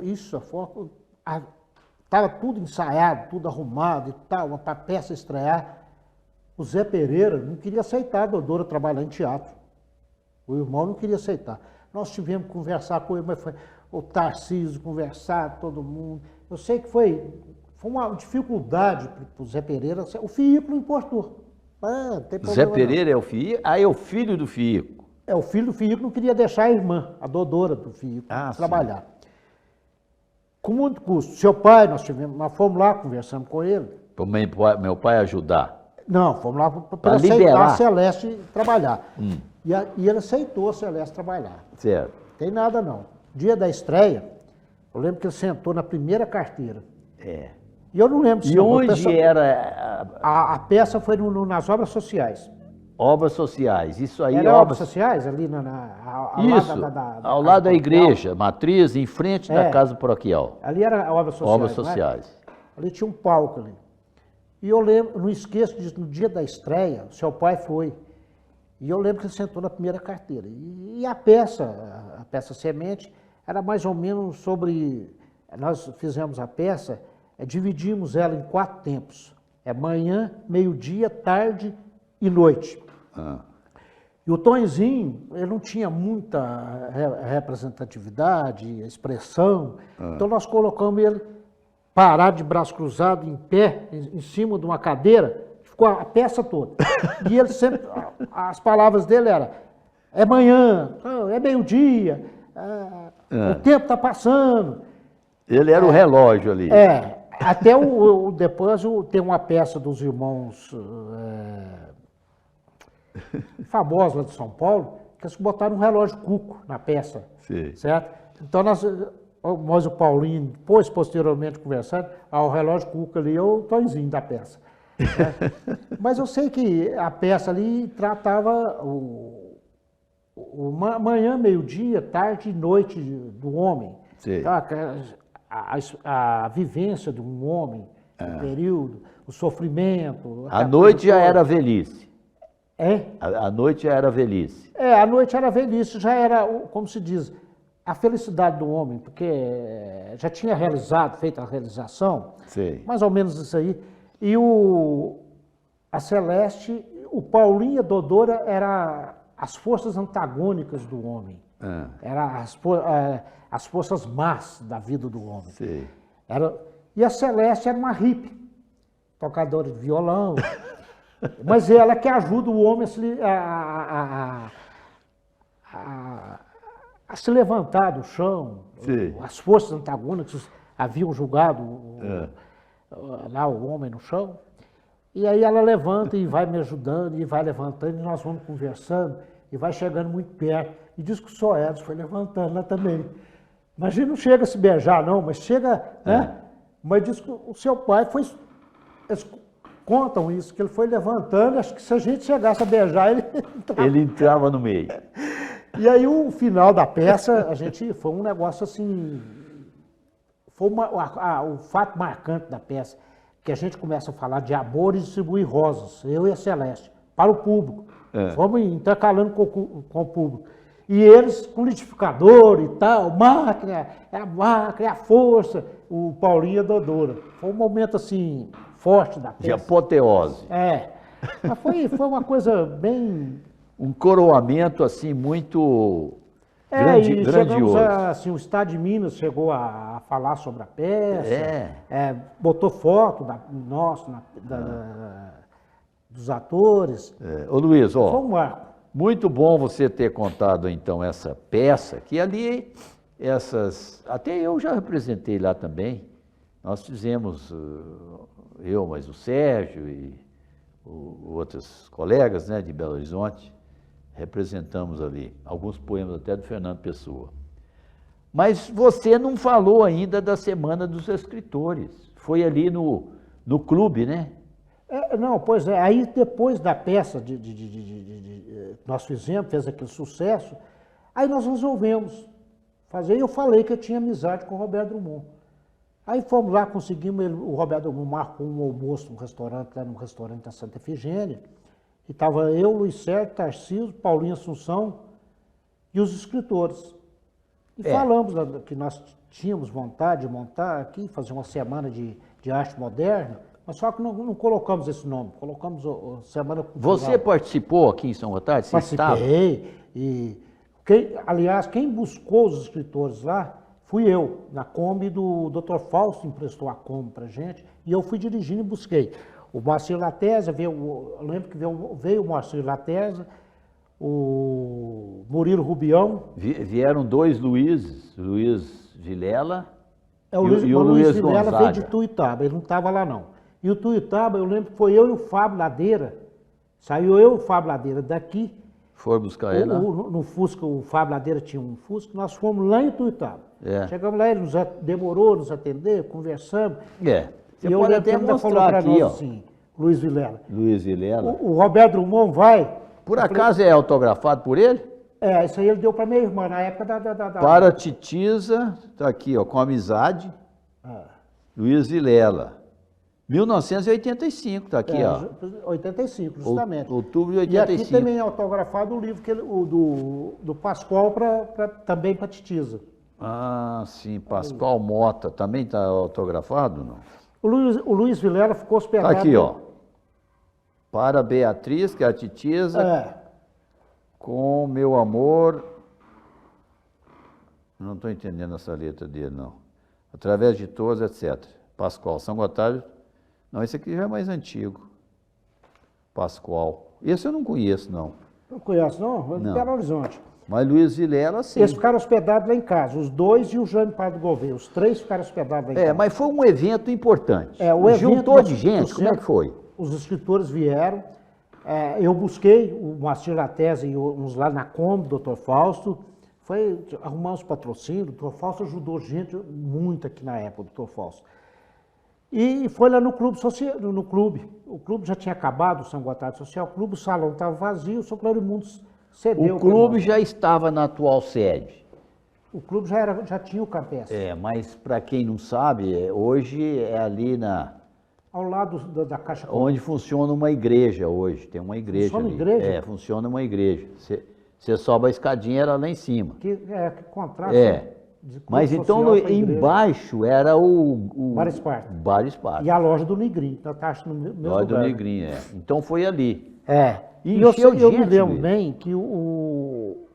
estava tudo ensaiado, tudo arrumado e tal, para a peça estrear. O Zé Pereira não queria aceitar a Dodora trabalhar em teatro. O irmão não queria aceitar. Nós tivemos que conversar com ele, mas foi o Tarcísio conversar, todo mundo. Eu sei que foi uma dificuldade para o Zé Pereira. O Fico não importou. Não tem problema, Zé Pereira não. É o Fico? É o filho do Fico. O filho do Fico não queria deixar a irmã, a Dodora do Fico, trabalhar. Sim. Com muito custo. Seu pai, nós fomos lá, conversamos com ele. Para meu pai ajudar? Não, fomos lá para aceitar a Celeste trabalhar. E ele aceitou a Celeste trabalhar. Certo. Não tem nada não. Dia da estreia, eu lembro que ele sentou na primeira carteira. E eu não lembro se... E onde era? A peça foi nas Obras Sociais. Obras Sociais, isso aí... Era Obras Sociais, ali ao lado da igreja, matriz, em frente da casa paroquial. Ali era Obras Sociais. Obras Sociais. Ali tinha um palco ali. E eu lembro, não esqueço disso, no dia da estreia, seu pai foi. E eu lembro que ele sentou na primeira carteira. E a peça Semente, era mais ou menos sobre... Nós fizemos a peça, dividimos ela em 4 tempos. Manhã, meio-dia, tarde e noite. E o Tonzinho, ele não tinha muita representatividade, expressão, então nós colocamos ele parado de braço cruzado, em pé, em cima de uma cadeira, ficou a peça toda. E ele sempre, as palavras dele eram, é manhã, é meio-dia, o tempo está passando. Ele era o relógio ali. Até depois tem uma peça dos irmãos famosos lá de São Paulo, que eles botaram um relógio cuco na peça, Sim. certo? Então nós e o Paulinho, depois, posteriormente, conversando, o relógio cuco ali é o Tonzinho da peça. Mas eu sei que a peça ali tratava manhã, meio-dia, tarde e noite do homem. Sim. Então, a vivência de um homem, o período, o sofrimento. A noite já era velhice. É? A noite já era velhice. A noite era velhice, já era, como se diz, a felicidade do homem, porque já tinha feito a realização, Sim. mais ou menos isso aí. E a Celeste, o Paulinho e a Dodora eram as forças antagônicas do homem. Eram as forças más da vida do homem. Sim. E a Celeste era uma hippie, tocadora de violão. Mas ela que ajuda o homem a se levantar do chão. Sim. As forças antagônicas haviam julgado lá o homem no chão. E aí ela levanta e vai me ajudando, e vai levantando, e nós vamos conversando, e vai chegando muito perto. E diz que o Soedes foi levantando lá também. Imagina, não chega a se beijar não, mas chega, né? Mas diz que o seu pai foi... Eles contam isso, que ele foi levantando, acho que se a gente chegasse a beijar, ele entrava no meio. E aí o final da peça, foi um negócio assim, foi o fato marcante da peça, que a gente começa a falar de amor e distribuir rosas, eu e a Celeste, para o público. Fomos intercalando com o público. E eles com liquidificador e tal, máquina, é a força, o Paulinho e a Dodora. Foi um momento assim, forte da peça. De apoteose. Mas foi uma coisa bem... Um coroamento assim muito e grandioso. Chegamos assim, o Estado de Minas chegou a falar sobre a peça, botou foto dos atores. Ô Luiz, Foi um marco. Muito bom você ter contado então essa peça, que ali até eu já representei lá também. Nós fizemos, mas o Sérgio e outros colegas, né, de Belo Horizonte, representamos ali alguns poemas até do Fernando Pessoa. Mas você não falou ainda da Semana dos Escritores. Foi ali no clube, né? Não, pois é. Aí depois da peça nós fez aquele sucesso, aí nós resolvemos fazer. E eu falei que eu tinha amizade com o Roberto Drummond. Aí fomos lá, conseguimos, o Roberto Drummond marcou um almoço num restaurante da Santa Efigênia. E estava eu, Luiz Sérgio, Tarcísio, Paulinho Assunção e os escritores. E falamos que nós tínhamos vontade de montar aqui, fazer uma semana de arte moderna, mas só que não colocamos esse nome, colocamos a Semana Cultural. Você participou aqui em São Gotardo? Participei. Aliás, quem buscou os escritores lá fui eu, na Kombi do Dr. Fausto emprestou a Kombi para gente, e eu fui dirigindo e busquei. O Moacir Latésia, eu lembro que veio o Moacir Latésia, o Murilo Rubião. Vieram dois Luizes, Luiz Vilela e o Luiz Vilela veio de Tuiutaba, ele não estava lá não. E o Tuiutaba, eu lembro que foi eu e o Fábio Ladeira, saiu eu e o Fábio Ladeira daqui. Foram buscar ele lá? No Fusca, o Fábio Ladeira tinha um Fusca, nós fomos lá em Tuiutaba. Chegamos lá, ele demorou nos atender, conversamos. Você pode até mostrar aqui, assim, Luiz Vilela. Luiz Vilela. O Roberto Drummond vai... Por acaso é autografado por ele? Isso aí ele deu para minha irmã, na época Para Titiza, está aqui, com amizade, Luiz Vilela. 1985, está aqui, 85, justamente. Outubro de 85. E aqui também é autografado o livro do Pascoal também para Titiza. Ah, sim, Pascoal Mota, também está autografado, não? O Luiz Vilela ficou hospedado... Está aqui, Para Beatriz, que é a Titiza, com meu amor... Não estou entendendo essa letra dele, não. Através de todos, etc. Pascoal, São Gotardo... Não, esse aqui já é mais antigo. Pascoal. Esse eu não conheço, não. Não conhece, não? Não. Belo Horizonte. Mas Luiz Vilela, sim. Eles ficaram hospedados lá em casa, os dois e o Jânio Pardo Gouveia. Os três ficaram hospedados lá em casa. Mas foi um evento importante. O evento Juntou de gente, como é que foi? Os escritores vieram, eu busquei o Moacir Latese e uns lá na Kombi, Dr. Fausto, foi arrumar os patrocínios, o Dr. Fausto ajudou gente muito aqui na época, o Dr. Fausto. E foi lá no clube, no clube. O clube já tinha acabado, o São Gotardo Social Clube, o salão estava vazio, o Sr. Clarimundos cedeu. O clube já estava na atual sede. O clube já tinha o Campestre. Mas para quem não sabe, hoje é ali Ao lado da Caixa onde funciona uma igreja hoje, tem uma igreja funciona ali. Igreja? Funciona uma igreja. Você sobe a escadinha, era lá em cima. Que contraste. Mas então embaixo era o Bar Esparta. Bar Esparta. E a loja do Negrinho, então tá no mesmo loja lugar. do Negrinho, Então foi ali. E eu me lembro bem que o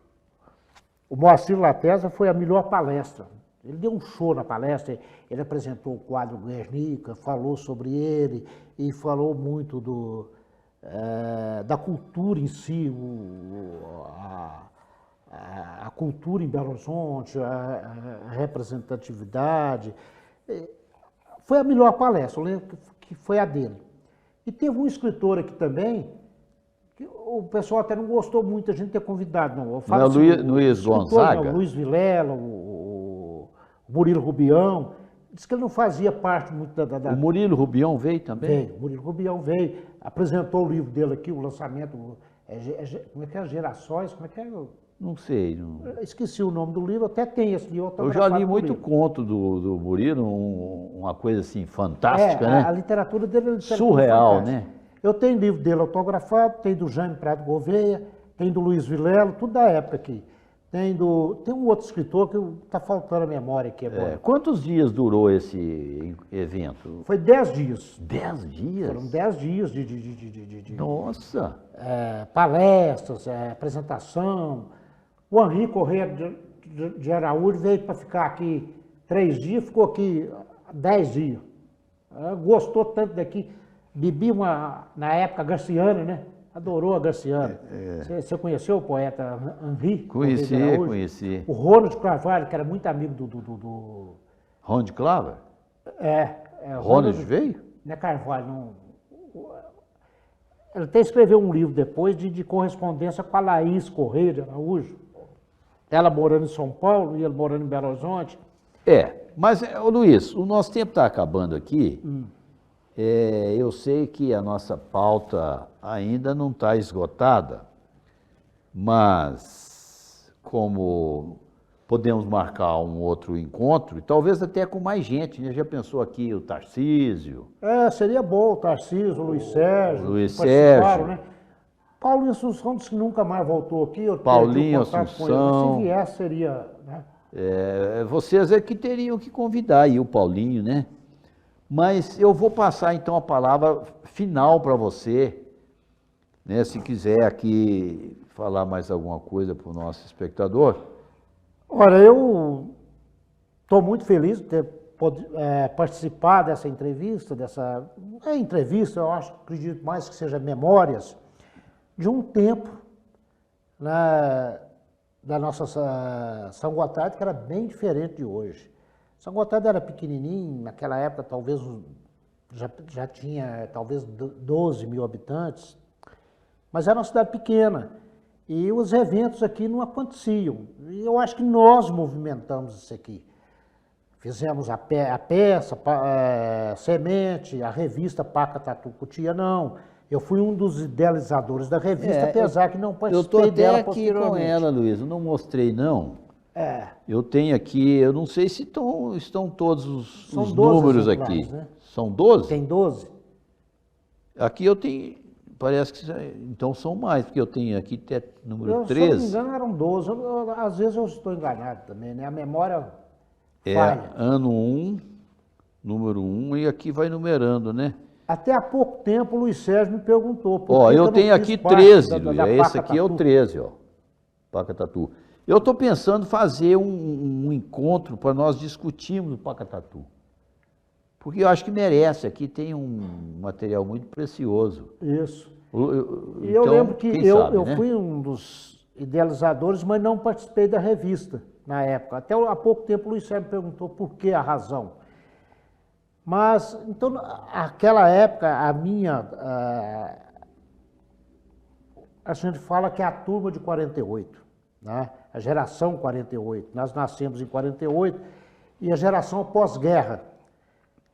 Moacir Latesa foi a melhor palestra. Ele deu um show na palestra, ele apresentou o quadro Guernica, falou sobre ele e falou muito da cultura em si, a cultura em Belo Horizonte, a representatividade. Foi a melhor palestra, eu lembro que foi a dele. E teve um escritor aqui também, que o pessoal até não gostou muito a gente ter convidado, não. Eu falo não é Luiz Gonzaga? Não, Luiz Vilela, o Murilo Rubião, disse que ele não fazia parte muito da... O Murilo Rubião veio também? Veio, o Murilo Rubião veio, apresentou o livro dele aqui, o lançamento, como é que é, Gerações, como é que é? Não sei. Não... Esqueci o nome do livro, até tem esse livro. Eu já li muito conto do Murilo, uma coisa assim fantástica, né? A literatura dele é literatura surreal, fantástica. né? Eu tenho livro dele autografado, tem do Jânio Prado Gouveia, tem do Luiz Vilela, tudo da época aqui. Tem um outro escritor que está faltando a memória aqui agora. Quantos dias durou esse evento? Foi 10 dias. 10 dias? Foram 10 dias de Nossa! Palestras, apresentação. O Henri Corrêa de Araújo veio para ficar aqui 3 dias, ficou aqui 10 dias. Gostou tanto daqui. Bebi na época, Garciano, né? Adorou a Garciano. Você conheceu o poeta Henri? Conheci. O Ronald Carvalho, que era muito amigo do... Ronald Claver? Ronald veio? Não é Carvalho, não. Ele até escreveu um livro depois de correspondência com a Laís Corrêa de Araújo. Ela morando em São Paulo e ele morando em Belo Horizonte. Mas, Luiz, o nosso tempo está acabando aqui. Eu sei que a nossa pauta ainda não está esgotada, mas como podemos marcar um outro encontro, e talvez até com mais gente, né? Já pensou aqui o Tarcísio? Seria bom o Tarcísio, o Luiz Sérgio. Luiz Sérgio. Né? Paulinho Assunção disse que nunca mais voltou aqui. Paulinho Assunção. Se viesse, seria... Né? Vocês é que teriam que convidar aí o Paulinho, né? Mas eu vou passar então a palavra final para você, né? Se quiser aqui falar mais alguma coisa para o nosso espectador. Olha, eu estou muito feliz de ter participado dessa entrevista, eu acredito mais que seja memórias de um tempo da nossa São Gotardo que era bem diferente de hoje. São Gotardo era pequenininho, naquela época talvez já tinha talvez 12 mil habitantes, mas era uma cidade pequena e os eventos aqui não aconteciam. E eu acho que nós movimentamos isso aqui. Fizemos a peça, Semente, a revista Paca Tatu Cutia, não. Eu fui um dos idealizadores da revista, apesar que não participei dela posteriormente. Eu estou até aqui com ela, Luiz, eu não mostrei não. Eu tenho aqui, eu não sei se estão todos os números aqui. Né? São 12? Tem 12. Aqui eu tenho, parece que então são mais, porque eu tenho aqui até número 13. Se não me engano eram 12, às vezes eu estou enganado também, né? A memória falha. Ano 1, número 1, e aqui vai numerando, né? Até há pouco tempo o Luiz Sérgio me perguntou. Eu tenho aqui 13, Luiz, esse aqui é o 13, Paca Tatu. Eu estou pensando em fazer um encontro para nós discutirmos o Paca Tatu. Porque eu acho que merece, aqui tem um material muito precioso. Isso. E eu lembro que quem sabe, eu né? fui um dos idealizadores, mas não participei da revista na época. Até há pouco tempo o Luiz Sérgio me perguntou por que a razão. Mas, então, naquela época, a gente fala que é a turma de 48, né? A geração 48. Nós nascemos em 48 e a geração pós-guerra.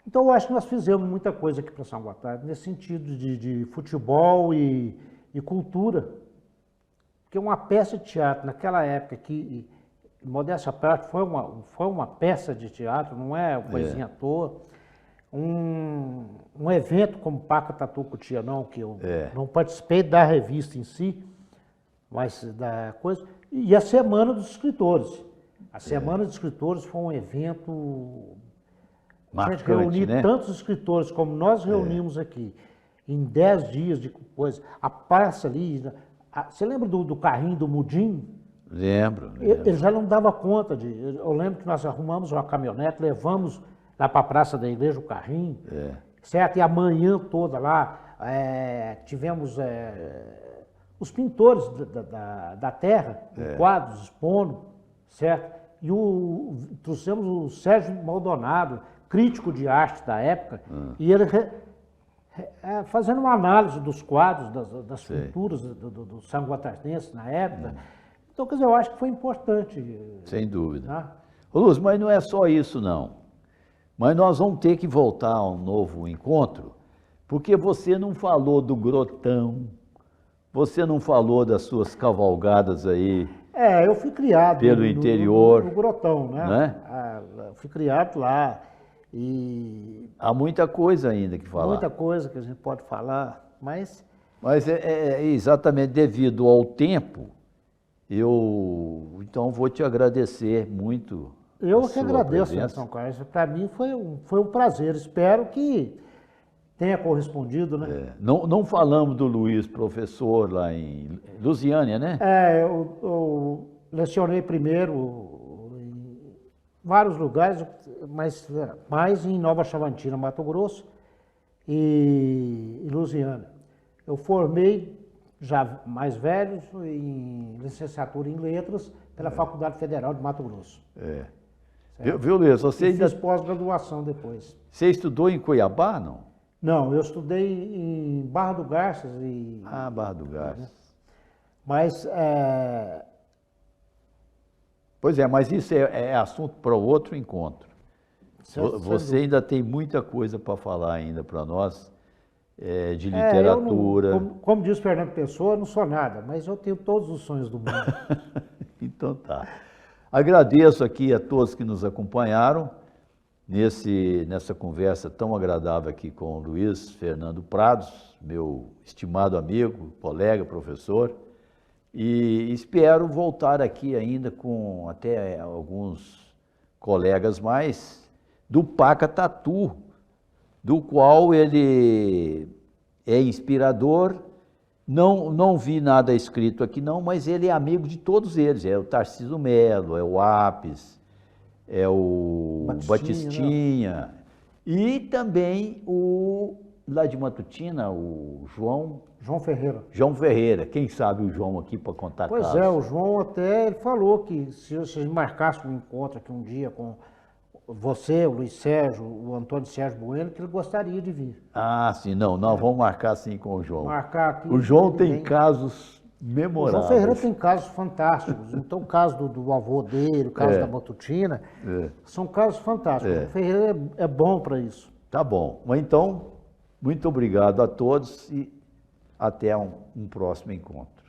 Então, eu acho que nós fizemos muita coisa aqui para São Gotardo, nesse sentido de futebol e cultura. Porque uma peça de teatro, naquela época, que, modéstia à parte, foi uma peça de teatro, não é uma coisinha à toa. Um evento como Paca Tatu Cutia, não, que eu não participei da revista em si, mas da coisa. E a Semana dos Escritores. A Semana dos Escritores foi um evento... A gente reunir, né? Tantos escritores como nós reunimos aqui, em 10 dias de coisa. A praça ali, você lembra do carrinho do Mudim? Lembro. Ele já não dava conta de... Eu lembro que nós arrumamos uma caminhonete, levamos lá para a Praça da Igreja o carrinho, certo? E a manhã toda lá, tivemos os pintores da terra, em quadros, expondo, certo? E trouxemos o Sérgio Maldonado, crítico de arte da época, e ele fazendo uma análise dos quadros, das pinturas do São Gotardense na época. Então, quer dizer, eu acho que foi importante. Sem dúvida. Né? Ô, Luz, mas não é só isso, não. Mas nós vamos ter que voltar a um novo encontro, porque você não falou do Grotão, você não falou das suas cavalgadas aí. Eu fui criado pelo interior, no Grotão, né? Eu fui criado lá. E há muita coisa ainda que falar. Muita coisa que a gente pode falar, mas... Mas é exatamente devido ao tempo, então vou te agradecer muito. Eu que agradeço, São Carlos. Para mim foi um prazer. Espero que tenha correspondido, né? Não falamos do Luiz, professor lá em Lusiânia, né? Eu lecionei primeiro em vários lugares, mas mais em Nova Chavantina, Mato Grosso e Lusiânia. Eu formei, já mais velho, em licenciatura em letras pela Faculdade Federal de Mato Grosso. Viu, Luiz? Você ainda... Fiz pós-graduação depois. Você estudou em Cuiabá, não? Não, eu estudei em Barra do Garças. Barra do Garças. Mas... Pois é, mas isso é assunto para outro encontro. Você ainda tem muita coisa para falar ainda para nós, de literatura. Como diz Fernando Pessoa, eu não sou nada, mas eu tenho todos os sonhos do mundo. Então tá. Agradeço aqui a todos que nos acompanharam nessa conversa tão agradável aqui com o Luiz Fernando Prados, meu estimado amigo, colega, professor. E espero voltar aqui ainda com até alguns colegas mais do Paca Tatu, do qual ele é inspirador. Não vi nada escrito aqui não, mas ele é amigo de todos eles. É o Tarcísio Melo, é o Apes, é o Batistinha, e também lá de Matutina, o João Ferreira. João Ferreira, quem sabe o João aqui para contar casos. Pois é, o João até ele falou que se a gente marcasse um encontro aqui um dia com você, o Luiz Sérgio, o Antônio Sérgio Bueno, que ele gostaria de vir. Sim, nós vamos marcar sim com o João. Marcar aqui. O João tem casos memoráveis. O João Ferreira tem casos fantásticos. Então, o caso do avô dele, o caso da Matutina, são casos fantásticos. O Ferreira é bom para isso. Tá bom. Mas então, muito obrigado a todos e até um próximo encontro.